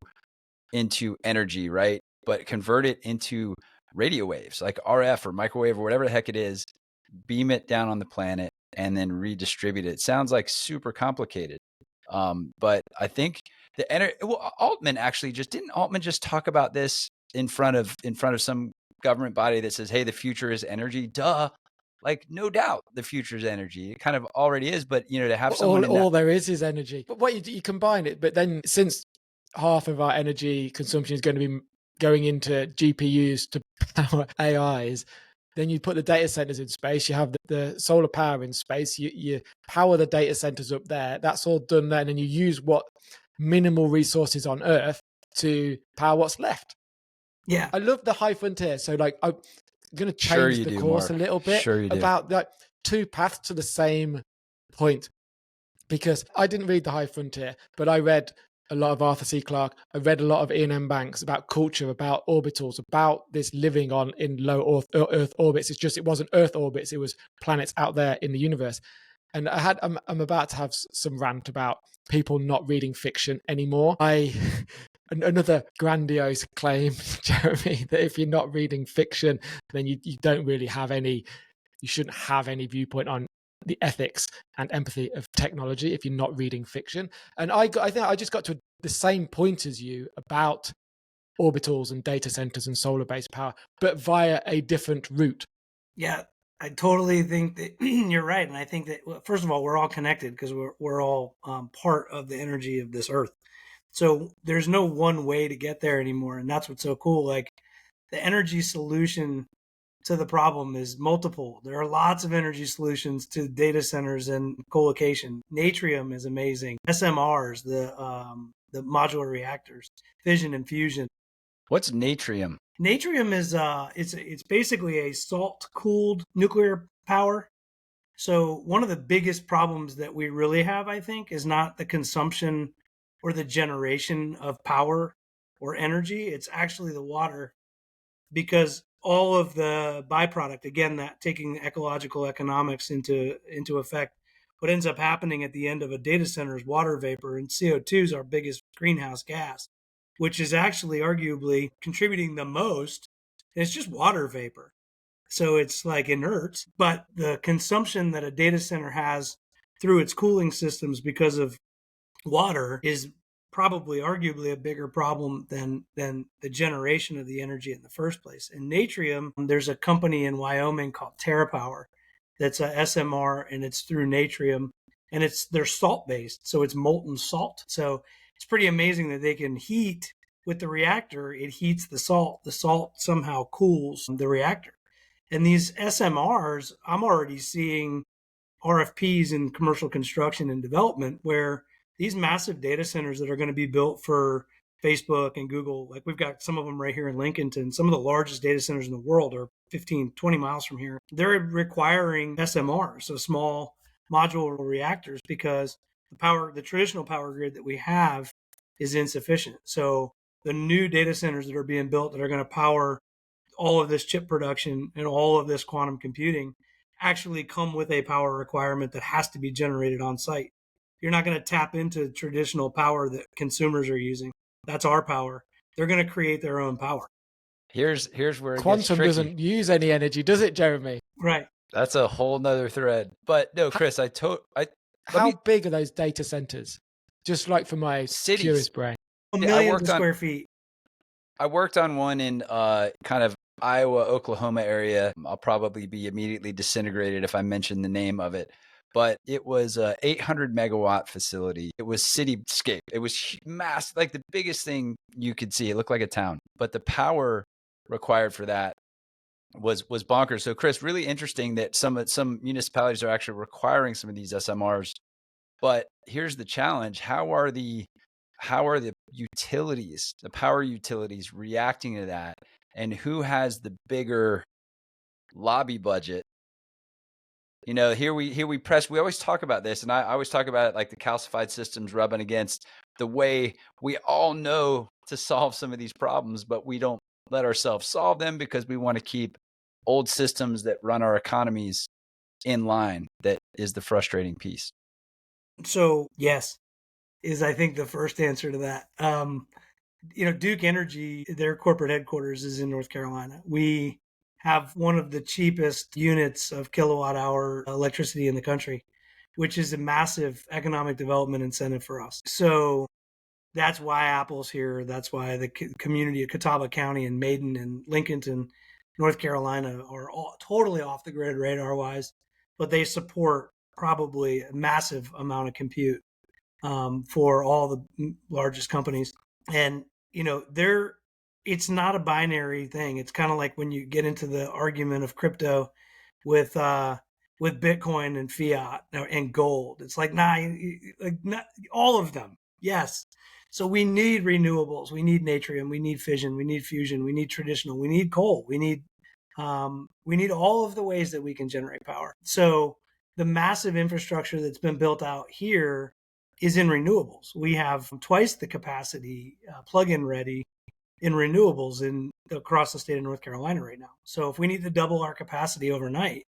energy, right? But convert it into radio waves, like RF or microwave or whatever the heck it is, beam it down on the planet, and then redistribute it. Sounds like super complicated. But I think Altman actually didn't Altman just talk about this in front of some government body that says, hey, the future is energy? Duh. Like, no doubt the future is energy. It kind of already is, but to have someone all there is energy. But what you combine it, but then since half of our energy consumption is going to be going into GPUs to power AIs, then you put the data centers in space, you have the solar power in space, you power the data centers up there, that's all done then, and you use what minimal resources on Earth to power what's left. Yeah. I love the high frontier. So like, I'm going to change the course a little bit about like two paths to the same point, because I didn't read the high frontier, but I read a lot of Arthur C. Clarke. I read a lot of Ian M. Banks about culture, about orbitals, about this living in low Earth orbits. It wasn't Earth orbits, it was planets out there in the universe. And I'm about to have some rant about people not reading fiction anymore. Another grandiose claim, Jeremy, that if you're not reading fiction, then you don't really have you shouldn't have any viewpoint on the ethics and empathy of technology if you're not reading fiction. And I think I just got to the same point as you about orbitals and data centers and solar-based power, but via a different route. Yeah, I totally think that you're right. And I think that, well, first of all, we're all connected because we're all part of the energy of this earth. So there's no one way to get there anymore. And that's what's so cool. Like, the energy solution to the problem is multiple. There are lots of energy solutions to data centers and co-location. Natrium is amazing. SMRs, the modular reactors, fission and fusion. What's natrium? Natrium is it's basically a salt cooled nuclear power. So one of the biggest problems that we really have, I think, is not the consumption or the generation of power or energy. It's actually the water, because all of the byproduct, again, that taking ecological economics into effect, what ends up happening at the end of a data center is water vapor, and CO2 is our biggest greenhouse gas, which is actually arguably contributing the most. And it's just water vapor. So it's like inert, but the consumption that a data center has through its cooling systems because of water is probably arguably a bigger problem than the generation of the energy in the first place. In natrium, there's a company in Wyoming called TerraPower that's a SMR, and it's through natrium, and they're salt based, so it's molten salt. So it's pretty amazing that they can heat with the reactor. It heats the salt somehow cools the reactor. And these SMRs, I'm already seeing RFPs in commercial construction and development where these massive data centers that are going to be built for Facebook and Google, like we've got some of them right here in Lincolnton, some of the largest data centers in the world are 15, 20 miles from here. They're requiring SMRs, so small modular reactors, because the traditional power grid that we have is insufficient. So the new data centers that are being built that are going to power all of this chip production and all of this quantum computing actually come with a power requirement that has to be generated on site. You're not going to tap into traditional power that consumers are using. That's our power. They're going to create their own power. Here's where it quantum gets doesn't use any energy, does it, Jeremy? Right. That's a whole nother thread. But no, Chris, how big are those data centers? Just like for my curious brain. Millions of square feet. I worked on one in kind of Iowa, Oklahoma area. I'll probably be immediately disintegrated if I mention the name of it. But it was a 800 megawatt facility. It was cityscape. It was massive, like the biggest thing you could see. It looked like a town. But the power required for that was bonkers. So, Chris, really interesting that some municipalities are actually requiring some of these SMRs. But here's the challenge: how are the utilities, the power utilities, reacting to that, and who has the bigger lobby budget? Here we always talk about this, and I always talk about it like the calcified systems rubbing against the way we all know to solve some of these problems, but we don't let ourselves solve them because we want to keep old systems that run our economies in line. That is the frustrating piece. So yes, is I think the first answer to that. Duke Energy, their corporate headquarters is in North Carolina. We have one of the cheapest units of kilowatt hour electricity in the country, which is a massive economic development incentive for us. So that's why Apple's here. That's why the community of Catawba County and Maiden and Lincolnton, North Carolina, are all totally off the grid radar wise, but they support probably a massive amount of compute for all the largest companies. And it's not a binary thing. It's kind of like when you get into the argument of crypto with Bitcoin and fiat and gold. It's like not all of them. Yes. So we need renewables. We need natrium. We need fission. We need fusion. We need traditional. We need coal. We need all of the ways that we can generate power. So the massive infrastructure that's been built out here is in renewables. We have twice the capacity plug-in ready in renewables across the state of North Carolina right now. So if we need to double our capacity overnight,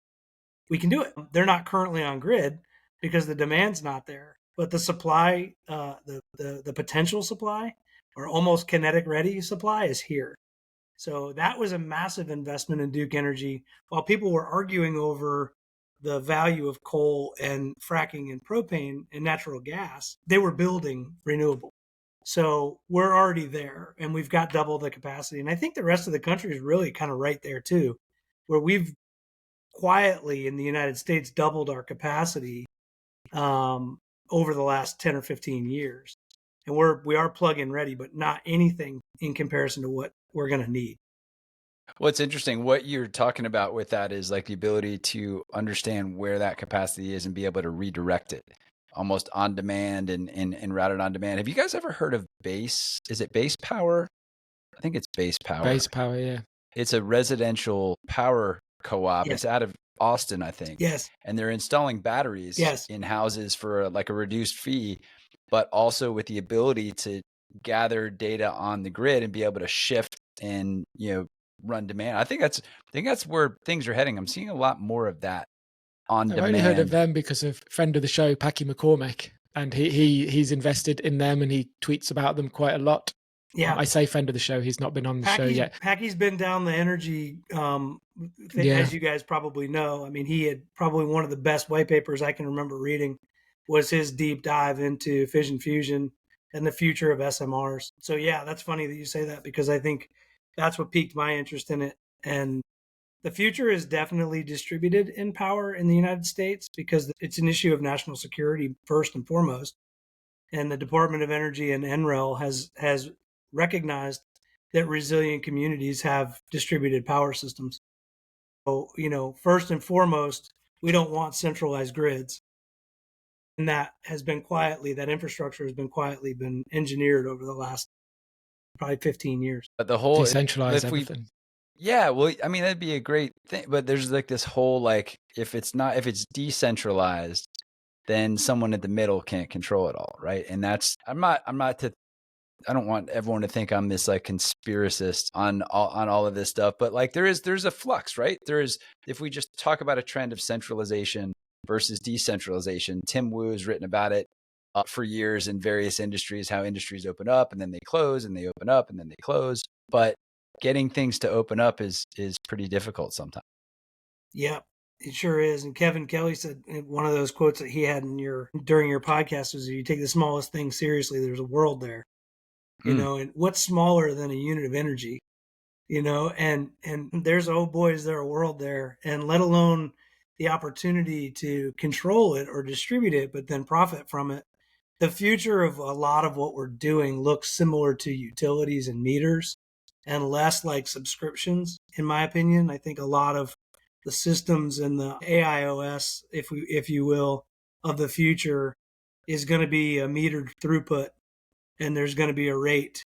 we can do it. They're not currently on grid because the demand's not there, but the supply, the potential supply or almost kinetic ready supply is here. So that was a massive investment in Duke Energy. While people were arguing over the value of coal and fracking and propane and natural gas, they were building renewable. So we're already there and we've got double the capacity. And I think the rest of the country is really kind of right there too, where we've quietly in the United States doubled our capacity over the last 10 or 15 years. And we are plug-in ready, but not anything in comparison to what we're going to need. What's interesting, what you're talking about with that is like the ability to understand where that capacity is and be able to redirect it almost on demand and route it on demand. Have you guys ever heard of Base? Is it Base Power? I think it's Base Power. Base Power, yeah. It's a residential power co-op. Yes. It's out of Austin, I think. Yes. And they're installing batteries in houses for like a reduced fee, but also with the ability to gather data on the grid and be able to shift and, run demand. I think that's where things are heading. I'm seeing a lot more of that on demand. I've only heard of them because of friend of the show, Packy McCormick, and he's invested in them and he tweets about them quite a lot. Yeah, I say friend of the show. He's not been on the show yet. Packy's been down the energy thing, as you guys probably know. I mean, he had probably one of the best white papers I can remember reading was his deep dive into fission fusion and the future of SMRs. So yeah, that's funny that you say that because I think that's what piqued my interest in it. And the future is definitely distributed in power in the United States because it's an issue of national security first and foremost. And the Department of Energy and NREL has recognized that resilient communities have distributed power systems. So, first and foremost, we don't want centralized grids. And that infrastructure has been quietly engineered over the last probably 15 years. But the whole decentralize everything. Yeah, well, I mean, that'd be a great thing. But there's like this whole, like, if it's decentralized, then someone at the middle can't control it all, right? And I don't want everyone to think I'm this like conspiracist on all of this stuff, but like there's a flux, right? If we just talk about a trend of centralization versus decentralization, Tim Wu has written about it for years in various industries, how industries open up and then they close and they open up and then they close. But getting things to open up is pretty difficult sometimes. Yeah, it sure is. And Kevin Kelly said one of those quotes that he had during your podcast was, "If you take the smallest thing seriously, there's a world there." And what's smaller than a unit of energy, and there's, oh boy, is there a world there, and let alone the opportunity to control it or distribute it, but then profit from it. The future of a lot of what we're doing looks similar to utilities and meters and less like subscriptions, in my opinion. I think a lot of the systems and the AIOS, if you will, of the future is going to be a metered throughput. And there's going to be a rate,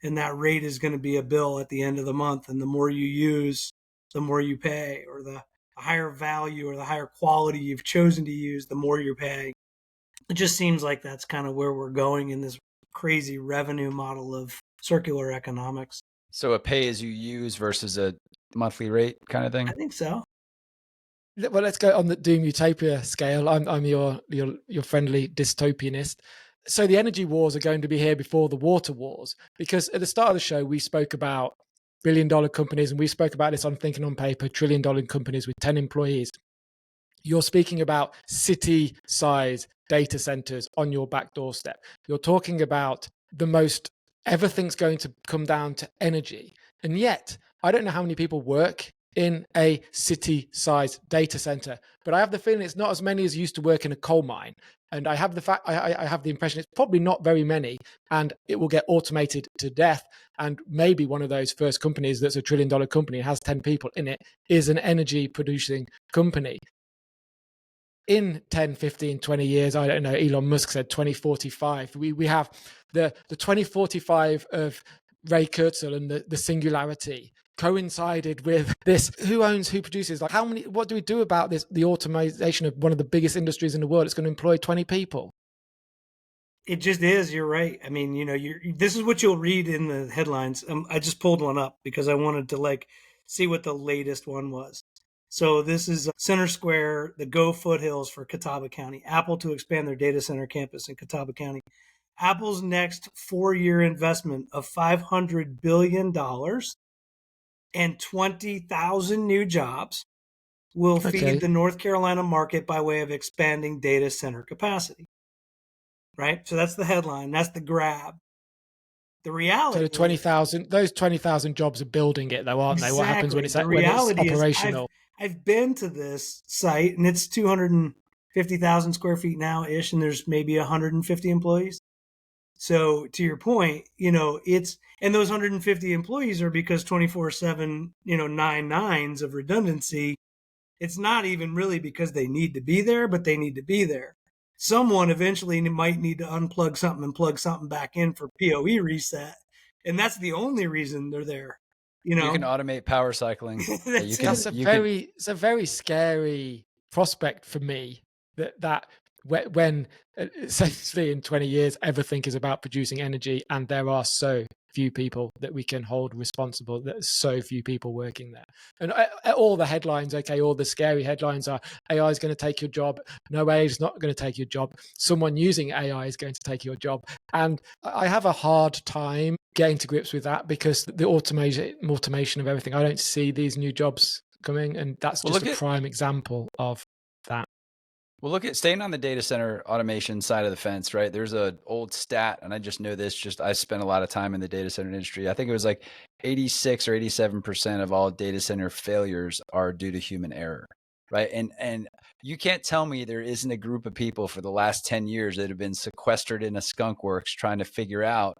and that rate is going to be a bill at the end of the month. And the more you use, the more you pay, or the higher value or the higher quality you've chosen to use, the more you're paying. It just seems like that's kind of where we're going in this crazy revenue model of circular economics. So a pay as you use versus a monthly rate kind of thing? I think so. Well, let's go on the Doom Utopia scale. I'm your friendly dystopianist. So the energy wars are going to be here before the water wars, because at the start of the show we spoke about billion-dollar companies, and we spoke about this on Thinking on Paper, trillion-dollar companies with 10 employees. You're speaking about city-size data centers on your back doorstep. You're talking about everything's going to come down to energy. And yet, I don't know how many people work in a city-sized data center, but I have the feeling it's not as many as used to work in a coal mine. And I have the impression it's probably not very many, and it will get automated to death. And maybe one of those first companies that's a $1 trillion company and has 10 people in it is an energy producing company. In 10, 15, 20 years, I don't know, Elon Musk said 2045. We have the 2045 of Ray Kurtzweil and the singularity coincided with this. Who owns, who produces? Like, what do we do about this? The automation of one of the biggest industries in the world. It's going to employ 20 people. It just is. You're right. I mean, this is what you'll read in the headlines. I just pulled one up because I wanted to see what the latest one was. So this is Center Square, the Go foothills for Catawba County. Apple to expand their data center campus in Catawba County. Apple's next 4-year investment of $500 billion and 20,000 new jobs will feed the North Carolina market by way of expanding data center capacity. Right? So that's the headline. That's the grab. The reality. So those 20,000 jobs are building it, though, aren't they? What happens when it's operational? I've been to this site, and it's 250,000 square feet now-ish, and there's maybe 150 employees. So to your point, and those 150 employees are because 24/7, 9 nines of redundancy. It's not even really because they need to be there, but they need to be there. Someone eventually might need to unplug something and plug something back in for PoE reset. And that's the only reason they're there. You can automate power cycling. It's a very scary prospect for me that when essentially in 20 years, everything is about producing energy, and there are so few people that we can hold responsible. There's so few people working there. And all the headlines, all the scary headlines are AI is going to take your job. No, AI is not going to take your job. Someone using AI is going to take your job. And I have a hard time getting to grips with that because the automation of everything, I don't see these new jobs coming. And that's just a prime example of that. Well, look at staying on the data center automation side of the fence, right? There's an old stat, and I just know this, I spent a lot of time in the data center industry. I think it was like 86 or 87% of all data center failures are due to human error, right? And you can't tell me there isn't a group of people for the last 10 years that have been sequestered in a skunk works trying to figure out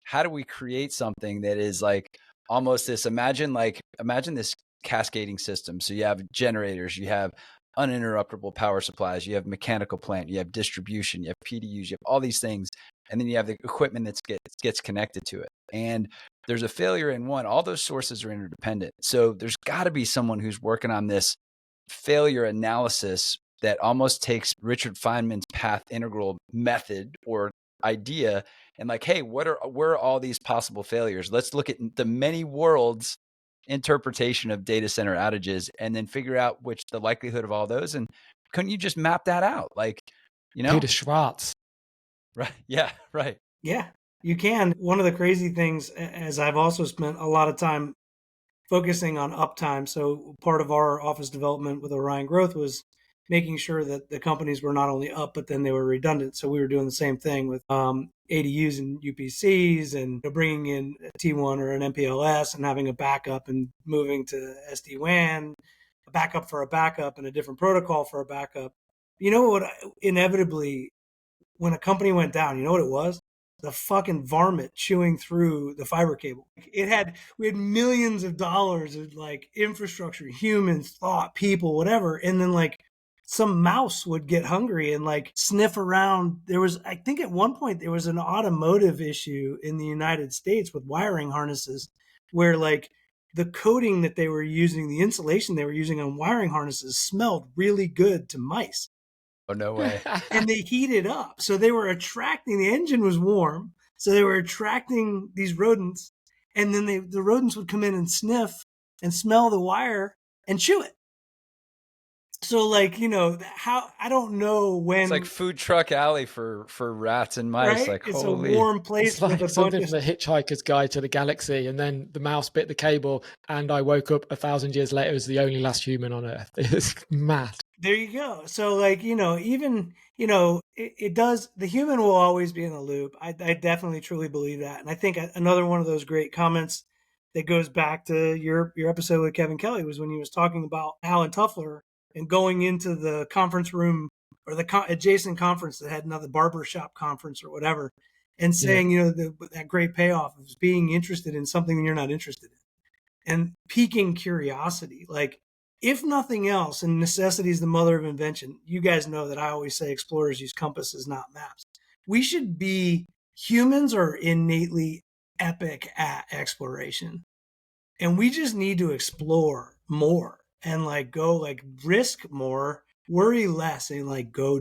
how do we create something that is like almost this, imagine this cascading system. So you have generators, you have uninterruptible power supplies, you have mechanical plant, you have distribution, you have PDUs, you have all these things, and then you have the equipment that gets connected to it. And there's a failure in one. All those sources are interdependent. So there's got to be someone who's working on this failure analysis that almost takes Richard Feynman's path integral method or idea and hey, where are all these possible failures? Let's look at the many worlds interpretation of data center outages and then figure out the likelihood of all those. And couldn't you just map that out? Peter Schwartz. Right. Yeah. Right. Yeah, you can. One of the crazy things, as I've also spent a lot of time focusing on uptime. So part of our office development with Orion Growth was making sure that the companies were not only up, but then they were redundant. So we were doing the same thing with ADUs and UPCs and bringing in a T1 or an MPLS and having a backup and moving to SD-WAN, a backup for a backup and a different protocol for a backup. You know what? Inevitably, when a company went down, you know what it was? The fucking varmint chewing through the fiber cable. We had millions of dollars of infrastructure, humans, thought, people, whatever. And then some mouse would get hungry and sniff around. I think at one point there was an automotive issue in the United States with wiring harnesses where the coating that they were using, the insulation they were using on wiring harnesses smelled really good to mice. Oh, no way. And they heated up. So they were attracting, the engine was warm, So they were attracting these rodents, and then the rodents would come in and sniff and smell the wire and chew it. So, like, you know, how, I don't know when. It's like food truck alley for rats and mice. Right? Like, It's holy. a warm place It's like with a something bunch from of. the Hitchhiker's Guide to the Galaxy, and then the mouse bit the cable, and I woke up 1,000 years later as the only last human on Earth. It's mad. There you go. So, like, you know, even, you know, it does, the human will always be in the loop. I definitely truly believe that. And I think another one of those great comments that goes back to your episode with Kevin Kelly was when he was talking about Alan Tuffler and going into the conference room or the adjacent conference that had another barbershop conference or whatever, and saying, you know, that great payoff of being interested in something you're not interested in and piquing curiosity. Like, if nothing else, and necessity is the mother of invention, you guys know that I always say explorers use compasses, not maps. We should be, humans are innately epic at exploration. And we just need to explore more and like go, like, risk more, worry less, and like go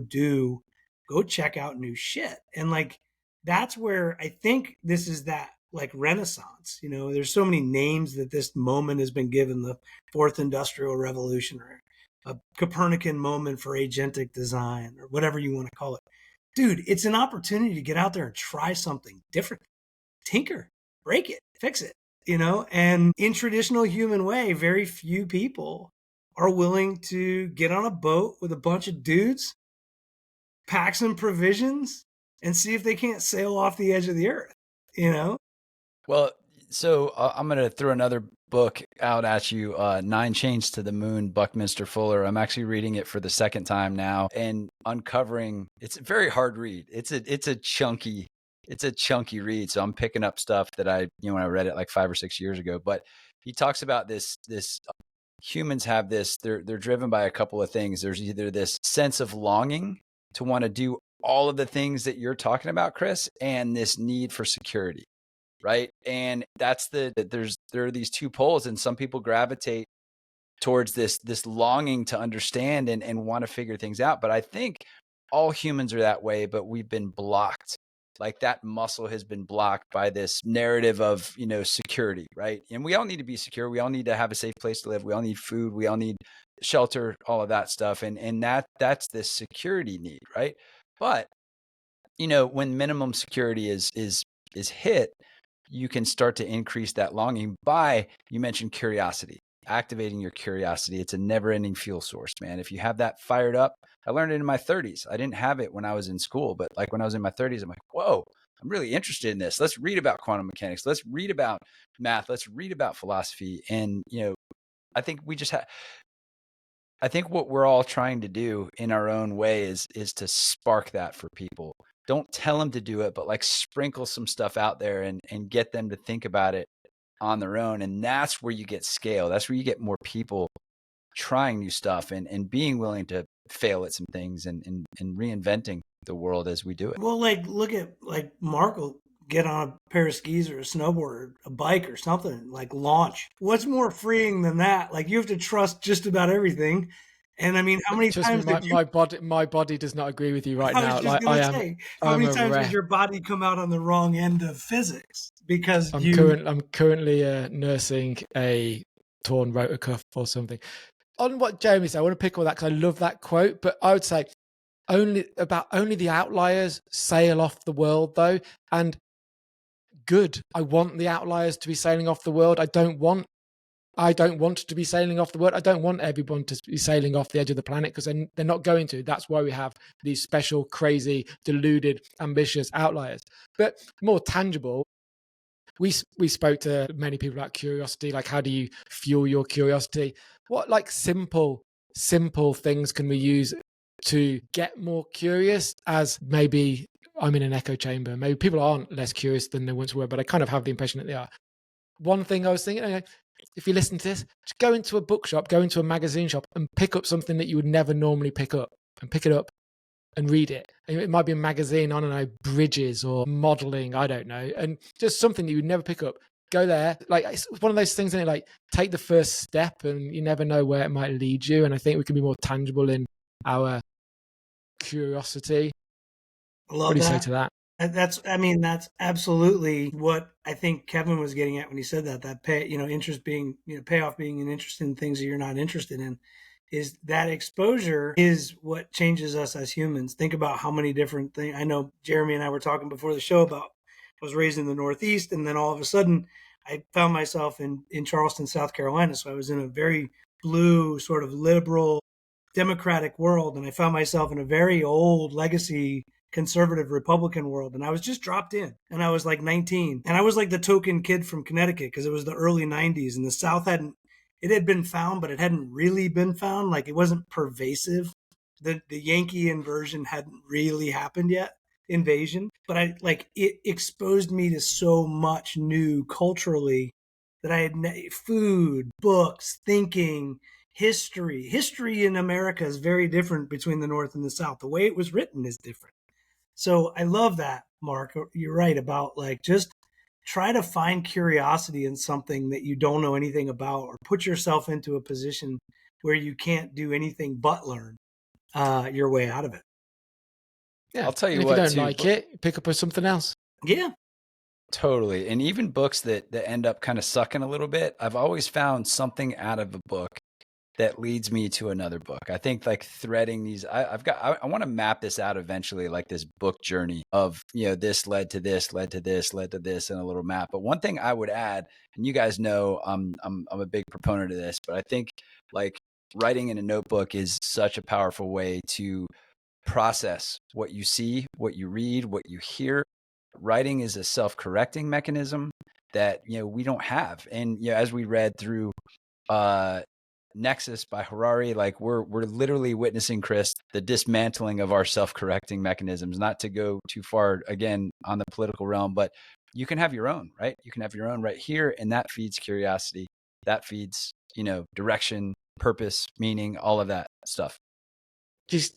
check out new shit. And like, that's where I think this is that like renaissance. You know, there's so many names that this moment has been given: the fourth industrial revolution, or a Copernican moment for agentic design, or whatever you want to call it. Dude, it's an opportunity to get out there and try something different, tinker, break it, fix it, you know. And in traditional human way, very few people are willing to get on a boat with a bunch of dudes, pack some provisions, and see if they can't sail off the edge of the earth, you know. Well, so I'm going to throw another book out at you, 9 Chains to the Moon, Buckminster Fuller. I'm actually reading it for the second time now and uncovering, it's a very hard read. It's a chunky read. So I'm picking up stuff that when I read it like 5 or 6 years ago, but he talks about this humans have this, they're driven by a couple of things. There's either this sense of longing to want to do all of the things that you're talking about, Chris, and this need for security. Right. And there are these two poles, and some people gravitate towards this longing to understand and want to figure things out. But I think all humans are that way, but we've been blocked. Like, that muscle has been blocked by this narrative of, you know, security. Right. And we all need to be secure. We all need to have a safe place to live. We all need food. We all need shelter, all of that stuff. And that's this security need. Right. But, you know, when minimum security is hit, you can start to increase that longing by, you mentioned curiosity, activating your curiosity. It's a never-ending fuel source, man. If you have that fired up, I learned it in my 30s. I didn't have it when I was in school, but like when I was in my 30s, I'm like, whoa, I'm really interested in this. Let's read about quantum mechanics. Let's read about math. Let's read about philosophy. And, you know, I think I think what we're all trying to do in our own way is to spark that for people. Don't tell them to do it, but like sprinkle some stuff out there and get them to think about it on their own. And that's where you get scale. That's where you get more people trying new stuff and being willing to fail at some things and reinventing the world as we do it. Well, like, look at, like, Mark will get on a pair of skis or a snowboard or a bike or something, like, launch. What's more freeing than that? Like, you have to trust just about everything. And I mean, how many times my body does not agree with you right now. Like, how many times did your body come out on the wrong end of physics because I'm currently nursing a torn rotor cuff or something. On what Jamie said, I want to pick all that because I love that quote, but I would say only the outliers sail off the world, though. And good. I want the outliers to be sailing off the world. I don't want to be sailing off the world. I don't want everyone to be sailing off the edge of the planet, because they're not going to. That's why we have these special, crazy, deluded, ambitious outliers. But more tangible, we spoke to many people about curiosity, like how do you fuel your curiosity? What like simple things can we use to get more curious? As maybe I'm in an echo chamber. Maybe people aren't less curious than they once were, but I kind of have the impression that they are. One thing I was thinking, okay, if you listen to this, just go into a bookshop, go into a magazine shop and pick up something that you would never normally pick up, and pick it up and read it. It might be a magazine, I don't know, bridges or modeling, I don't know, and just something that you would never pick up. Go there. Like, it's one of those things, isn't it? Like, take the first step and you never know where it might lead you. And I think we can be more tangible in our curiosity. What do you say to that? That's absolutely what I think Kevin was getting at when he said that interest being, payoff being an interest in things that you're not interested in, is that exposure is what changes us as humans. Think about how many different things. I know Jeremy and I were talking before the show about, I was raised in the Northeast, and then all of a sudden I found myself in Charleston, South Carolina. So I was in a very blue, sort of liberal, democratic world, and I found myself in a very old legacy conservative Republican world. And I was just dropped in, and I was like 19, and I was like the token kid from Connecticut because it was the early 90s, and the South it had been found, but it hadn't really been found. Like, it wasn't pervasive. The Yankee inversion hadn't really happened yet, invasion. But it exposed me to so much new culturally that I had food, books, thinking, history. History in America is very different between the North and the South. The way it was written is different. So I love that, Mark. You're right about, like, just try to find curiosity in something that you don't know anything about, or put yourself into a position where you can't do anything but learn your way out of it. Yeah. I'll tell you and if what, you don't too, like it, pick up something else. Yeah. Totally. And even books that end up kind of sucking a little bit, I've always found something out of a book that leads me to another book. I think, like, threading these, I want to map this out eventually, like this book journey of, this led to this, led to this, led to this, in a little map. But one thing I would add, and you guys know, I'm a big proponent of this, but I think, like, writing in a notebook is such a powerful way to process what you see, what you read, what you hear. Writing is a self-correcting mechanism that, we don't have. And, as we read through, Nexus by Harari, like, we're literally witnessing, Chris, the dismantling of our self-correcting mechanisms. Not to go too far again on the political realm, but you can have your own, right? You can have your own right here, and that feeds curiosity. That feeds, direction, purpose, meaning, all of that stuff. Do you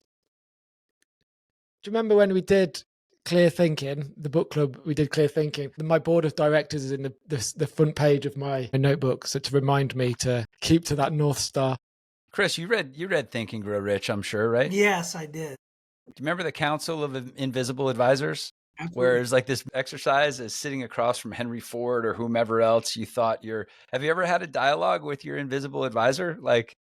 remember when we did Clear Thinking, the book club? We did Clear Thinking. My board of directors is in the front page of my notebook, so to remind me to keep to that North Star. Chris, you read Think and Grow Rich, I'm sure, right? Yes, I did. Do you remember the Council of Invisible Advisors? Absolutely. Where it's like this exercise is sitting across from Henry Ford or whomever else you thought have you ever had a dialogue with your invisible advisor? Like,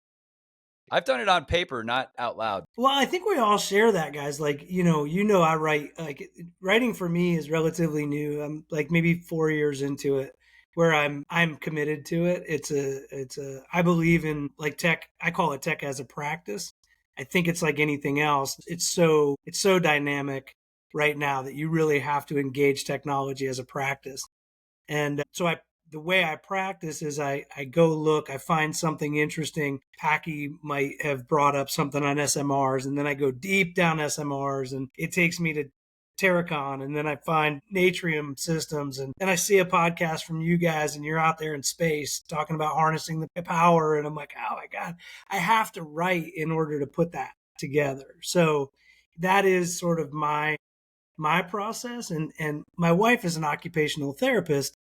I've done it on paper, not out loud. Well, I think we all share that, guys. Like, I write, like, writing for me is relatively new. I'm like maybe 4 years into it, where I'm committed to it. I believe in, like, tech. I call it tech as a practice. I think it's like anything else. It's so dynamic right now that you really have to engage technology as a practice. And so the way I practice is I go look, I find something interesting. Packy might have brought up something on SMRs, and then I go deep down SMRs, and it takes me to Terracon, and then I find Natrium systems, and then I see a podcast from you guys, and you're out there in space talking about harnessing the power, and I'm like, oh my God, I have to write in order to put that together. So that is sort of my process. And my wife is an occupational therapist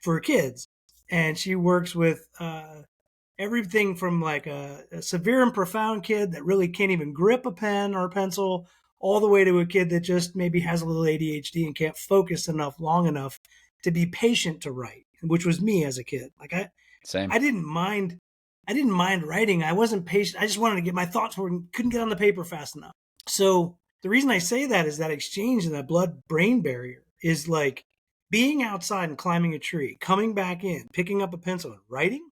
for kids, and she works with everything from, like, a severe and profound kid that really can't even grip a pen or a pencil, all the way to a kid that just maybe has a little ADHD and can't focus long enough to be patient to write, which was me as a kid. Like, Same. I didn't mind writing. I wasn't patient. I just wanted to get my thoughts and couldn't get on the paper fast enough. So the reason I say that is that exchange and that blood-brain barrier is like being outside and climbing a tree, coming back in, picking up a pencil and writing.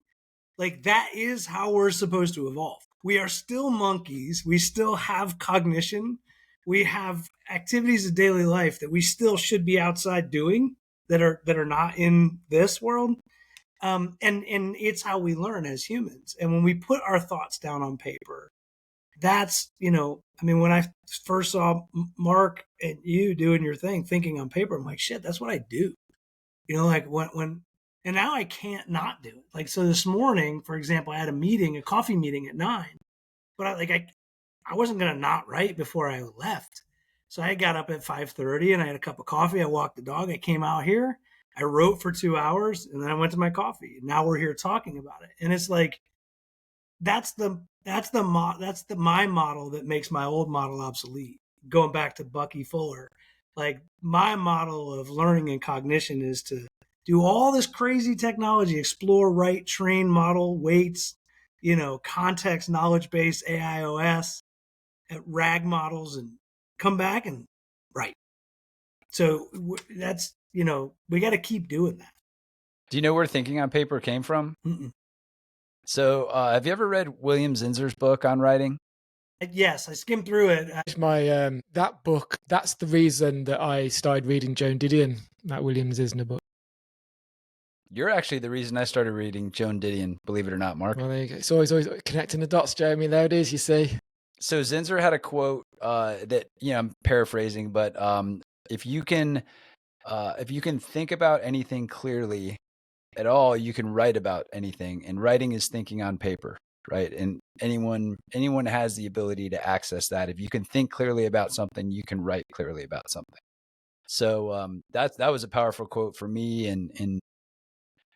Like, that is how we're supposed to evolve. We are still monkeys. We still have cognition. We have activities of daily life that we still should be outside doing that are not in this world. And it's how we learn as humans. And when we put our thoughts down on paper, that's, when I first saw Mark and you doing your thing, thinking on paper, I'm like, shit, that's what I do. Like, when and now I can't not do it. Like, so this morning, for example, I had a coffee meeting at 9, but I wasn't going to not write before I left. So I got up at 5:30 and I had a cup of coffee. I walked the dog. I came out here. I wrote for 2 hours, and then I went to my coffee. Now we're here talking about it. And it's like, that's my model that makes my old model obsolete. Going back to Bucky Fuller, Like my model of learning and cognition is to do all this crazy technology, explore, write, train, model, weights, context, knowledge base, AIOS, RAG models, and come back and write. So that's, we got to keep doing that. Do you know where Thinking on Paper came from? Mm-mm. So have you ever read William Zinsser's book on writing? Yes, I skimmed through it. That book, that's the reason that I started reading Joan Didion, that William Zinsser book. You're actually the reason I started reading Joan Didion, believe it or not, Mark. Well, there you go. It's always connecting the dots, Jeremy. There it is, you see. So Zinsser had a quote that, I'm paraphrasing, but if you can think about anything clearly at all, you can write about anything. And writing is thinking on paper, right? And anyone has the ability to access that. If you can think clearly about something, you can write clearly about something. So that was a powerful quote for me, and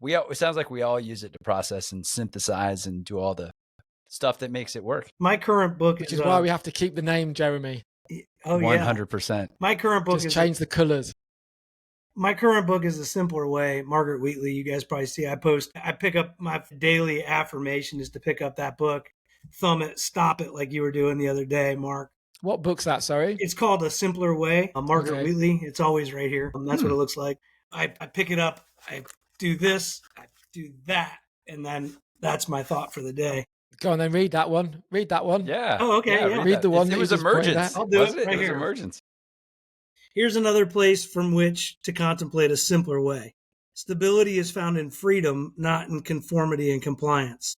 it sounds like we all use it to process and synthesize and do all the stuff that makes it work. My current book Which is why we have to keep the name, Jeremy. Oh, 100%. My current book Just change the colors. My current book is a simpler way. Margaret Wheatley, you guys probably see. I pick up my daily affirmation is to pick up that book, thumb it, stop it like you were doing the other day, Mark. What book's that, sorry? It's called A Simpler Way. Margaret Wheatley. It's always right here. That's what it looks like. I pick it up. I do this. I do that. And then that's my thought for the day. Go on then, read that one. Read that one. Yeah. Oh, okay. Yeah. Read the one. It was Emergence. I'll do it right It was here. Emergence. Here's another place from which to contemplate a simpler way. Stability is found in freedom, not in conformity and compliance.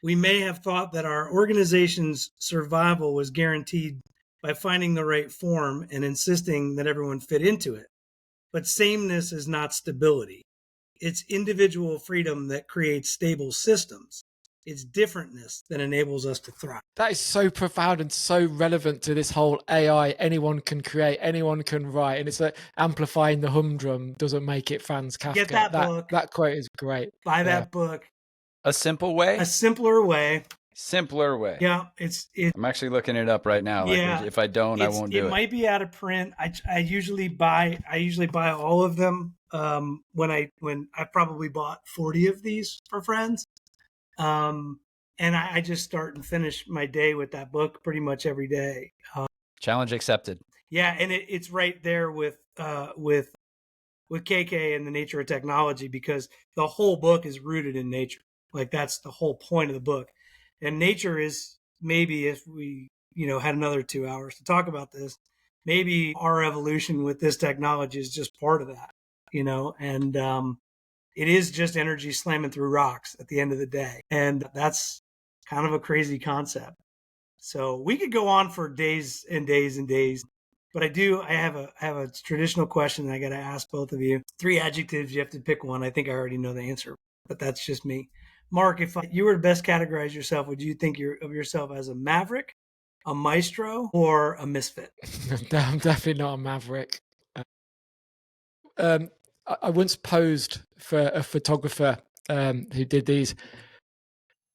We may have thought that our organization's survival was guaranteed by finding the right form and insisting that everyone fit into it. But sameness is not stability. It's individual freedom that creates stable systems. It's differentness that enables us to thrive. That is so profound and so relevant to this whole AI. Anyone can create, anyone can write. And it's like amplifying the humdrum doesn't make it Franz Kafka. Get that book. That quote is great. Buy that book. A Simple Way? A Simpler Way. Simpler Way. Yeah, I'm actually looking it up right now. Like, if I don't, I won't do it. It might be out of print. I usually buy all of them. When I probably bought 40 of these for friends. And I just start and finish my day with that book pretty much every day. Challenge accepted. Yeah, and it's right there with KK and the nature of technology, because the whole book is rooted in nature. Like that's the whole point of the book. And nature is, maybe if we, had another 2 hours to talk about this, maybe our evolution with this technology is just part of that, and it is just energy slamming through rocks at the end of the day. And that's kind of a crazy concept. So we could go on for days and days and days. But I have a traditional question that I got to ask both of you. 3 adjectives, you have to pick one. I think I already know the answer, but that's just me. Mark, if you were to best categorize yourself, would you think of yourself as a maverick, a maestro, or a misfit? I'm definitely not a maverick. I once posed for a photographer who did these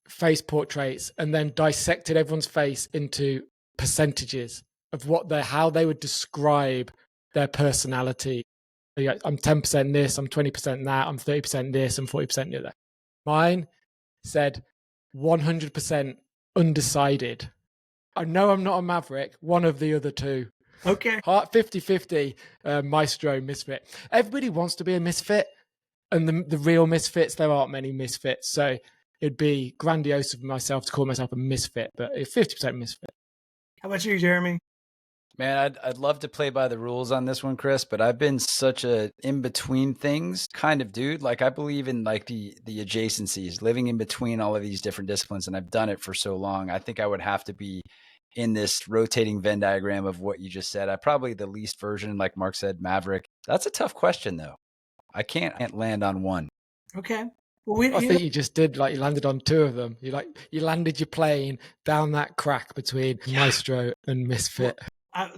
face portraits and then dissected everyone's face into percentages of how they would describe their personality. I'm 10% this, I'm 20% that, I'm 30% this, I'm 40% the other. Mine said 100% undecided. I know I'm not a maverick, one of the other two. Okay. 50-50 maestro, misfit. Everybody wants to be a misfit, and the real misfits, there aren't many misfits. So it'd be grandiose of myself to call myself a misfit, but 50% misfit. How about you, Jeremy? Man, I'd love to play by the rules on this one, Chris, but I've been such a in-between things kind of dude. Like I believe in like the adjacencies, living in between all of these different disciplines, and I've done it for so long. I think I would have to be in this rotating Venn diagram of what you just said. I probably the least version, like Mark said, maverick. That's a tough question though. I can't land on one. Okay. Well, I think you just did. Like you landed on 2 of them. You landed your plane down that crack between maestro and misfit.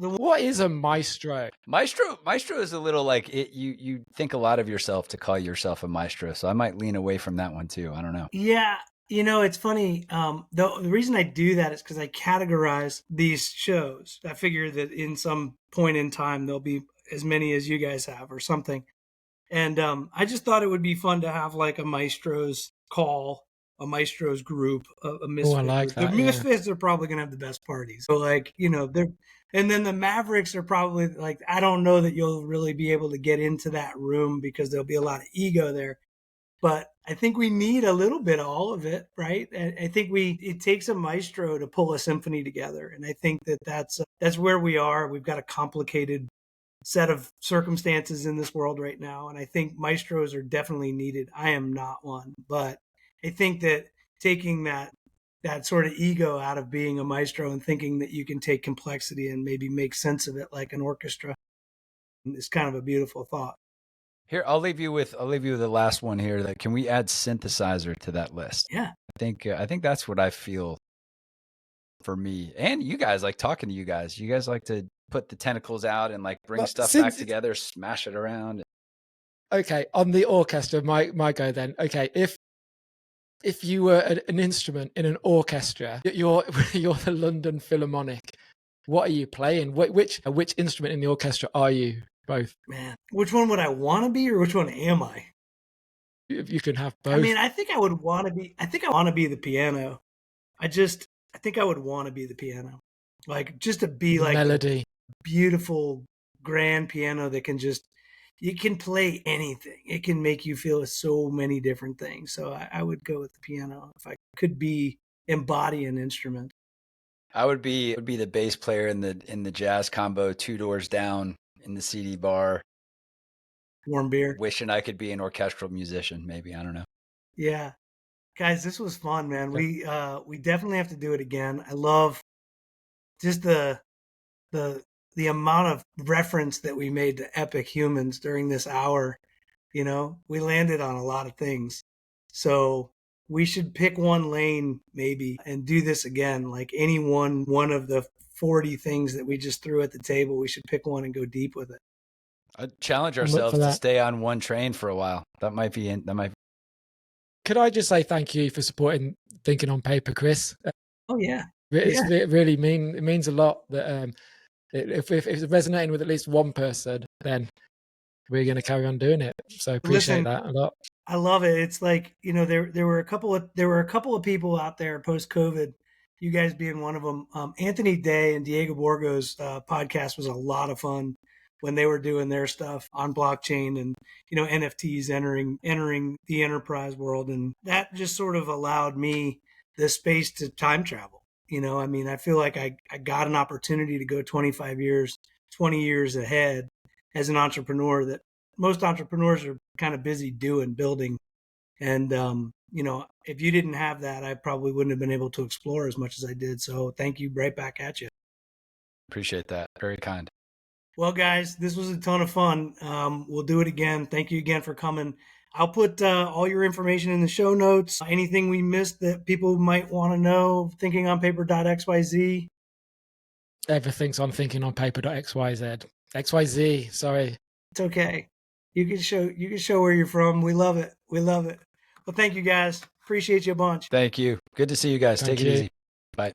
What is a maestro? Maestro is a little like it. You think a lot of yourself to call yourself a maestro. So I might lean away from that one too. I don't know. Yeah. It's funny. The reason I do that is because I categorize these shows. I figure that in some point in time, there'll be as many as you guys have or something. And I just thought it would be fun to have like a maestro's call, a maestro's group, a Oh, I misfit like group. The that. Yeah. misfits are probably gonna have the best parties. So like, they're, and then the Mavericks are probably like, I don't know that you'll really be able to get into that room because there'll be a lot of ego there. But I think we need a little bit of all of it, right? I think it takes a maestro to pull a symphony together, and I think that's where we are. We've got a complicated set of circumstances in this world right now, and I think maestros are definitely needed. I am not one, but I think that taking that sort of ego out of being a maestro and thinking that you can take complexity and maybe make sense of it like an orchestra is kind of a beautiful thought. Here, I'll leave you with the last one here. That can we add synthesizer to that list? Yeah. I think that's what I feel for me and you guys. Like talking to you guys. You guys like to put the tentacles out and like bring stuff back together, smash it around. Okay, on the orchestra, my go then. Okay, if you were an instrument in an orchestra, you're the London Philharmonic. What are you playing? Which instrument in the orchestra are you? Both. Man, which one would I want to be, or which one am I? You can have both. I mean, I think I would want to be. I think I want to be the piano. I think I would want to be the piano, like just to be like melody, beautiful grand piano that can it can play anything. It can make you feel so many different things. So I would go with the piano if I could embody an instrument. I would be the bass player in the jazz combo, two doors down in the CD bar. Warm beer. Wishing I could be an orchestral musician, maybe. I don't know. Yeah. Guys, this was fun, man. We definitely have to do it again. I love just the amount of reference that we made to epic humans during this hour. We landed on a lot of things. So we should pick one lane maybe and do this again. Like any one of the 40 things that we just threw at the table, we should pick one and go deep with it. I'd challenge ourselves to stay on one train for a while. That might be. Could I just say thank you for supporting Thinking on Paper, Chris? Oh yeah. It really means a lot that if it's resonating with at least one person, then we're going to carry on doing it. So appreciate that a lot. I love it. It's like, there were a couple of people out there post COVID, you guys being one of them. Anthony Day and Diego Borgo's podcast was a lot of fun when they were doing their stuff on blockchain and, NFTs entering the enterprise world. And that just sort of allowed me the space to time travel. I feel like I got an opportunity to go 20 years ahead as an entrepreneur that most entrepreneurs are kind of busy building. And, if you didn't have that, I probably wouldn't have been able to explore as much as I did. So thank you, right back at you. Appreciate that. Very kind. Well, guys, this was a ton of fun. We'll do it again. Thank you again for coming. I'll put all your information in the show notes. Anything we missed that people might want to know, ThinkingonPaper.xyz. Everything's on ThinkingonPaper.xyz. XYZ, sorry. It's okay. You can show where you're from. We love it. Well, thank you guys. Appreciate you a bunch. Thank you. Good to see you guys. Take it easy. Bye.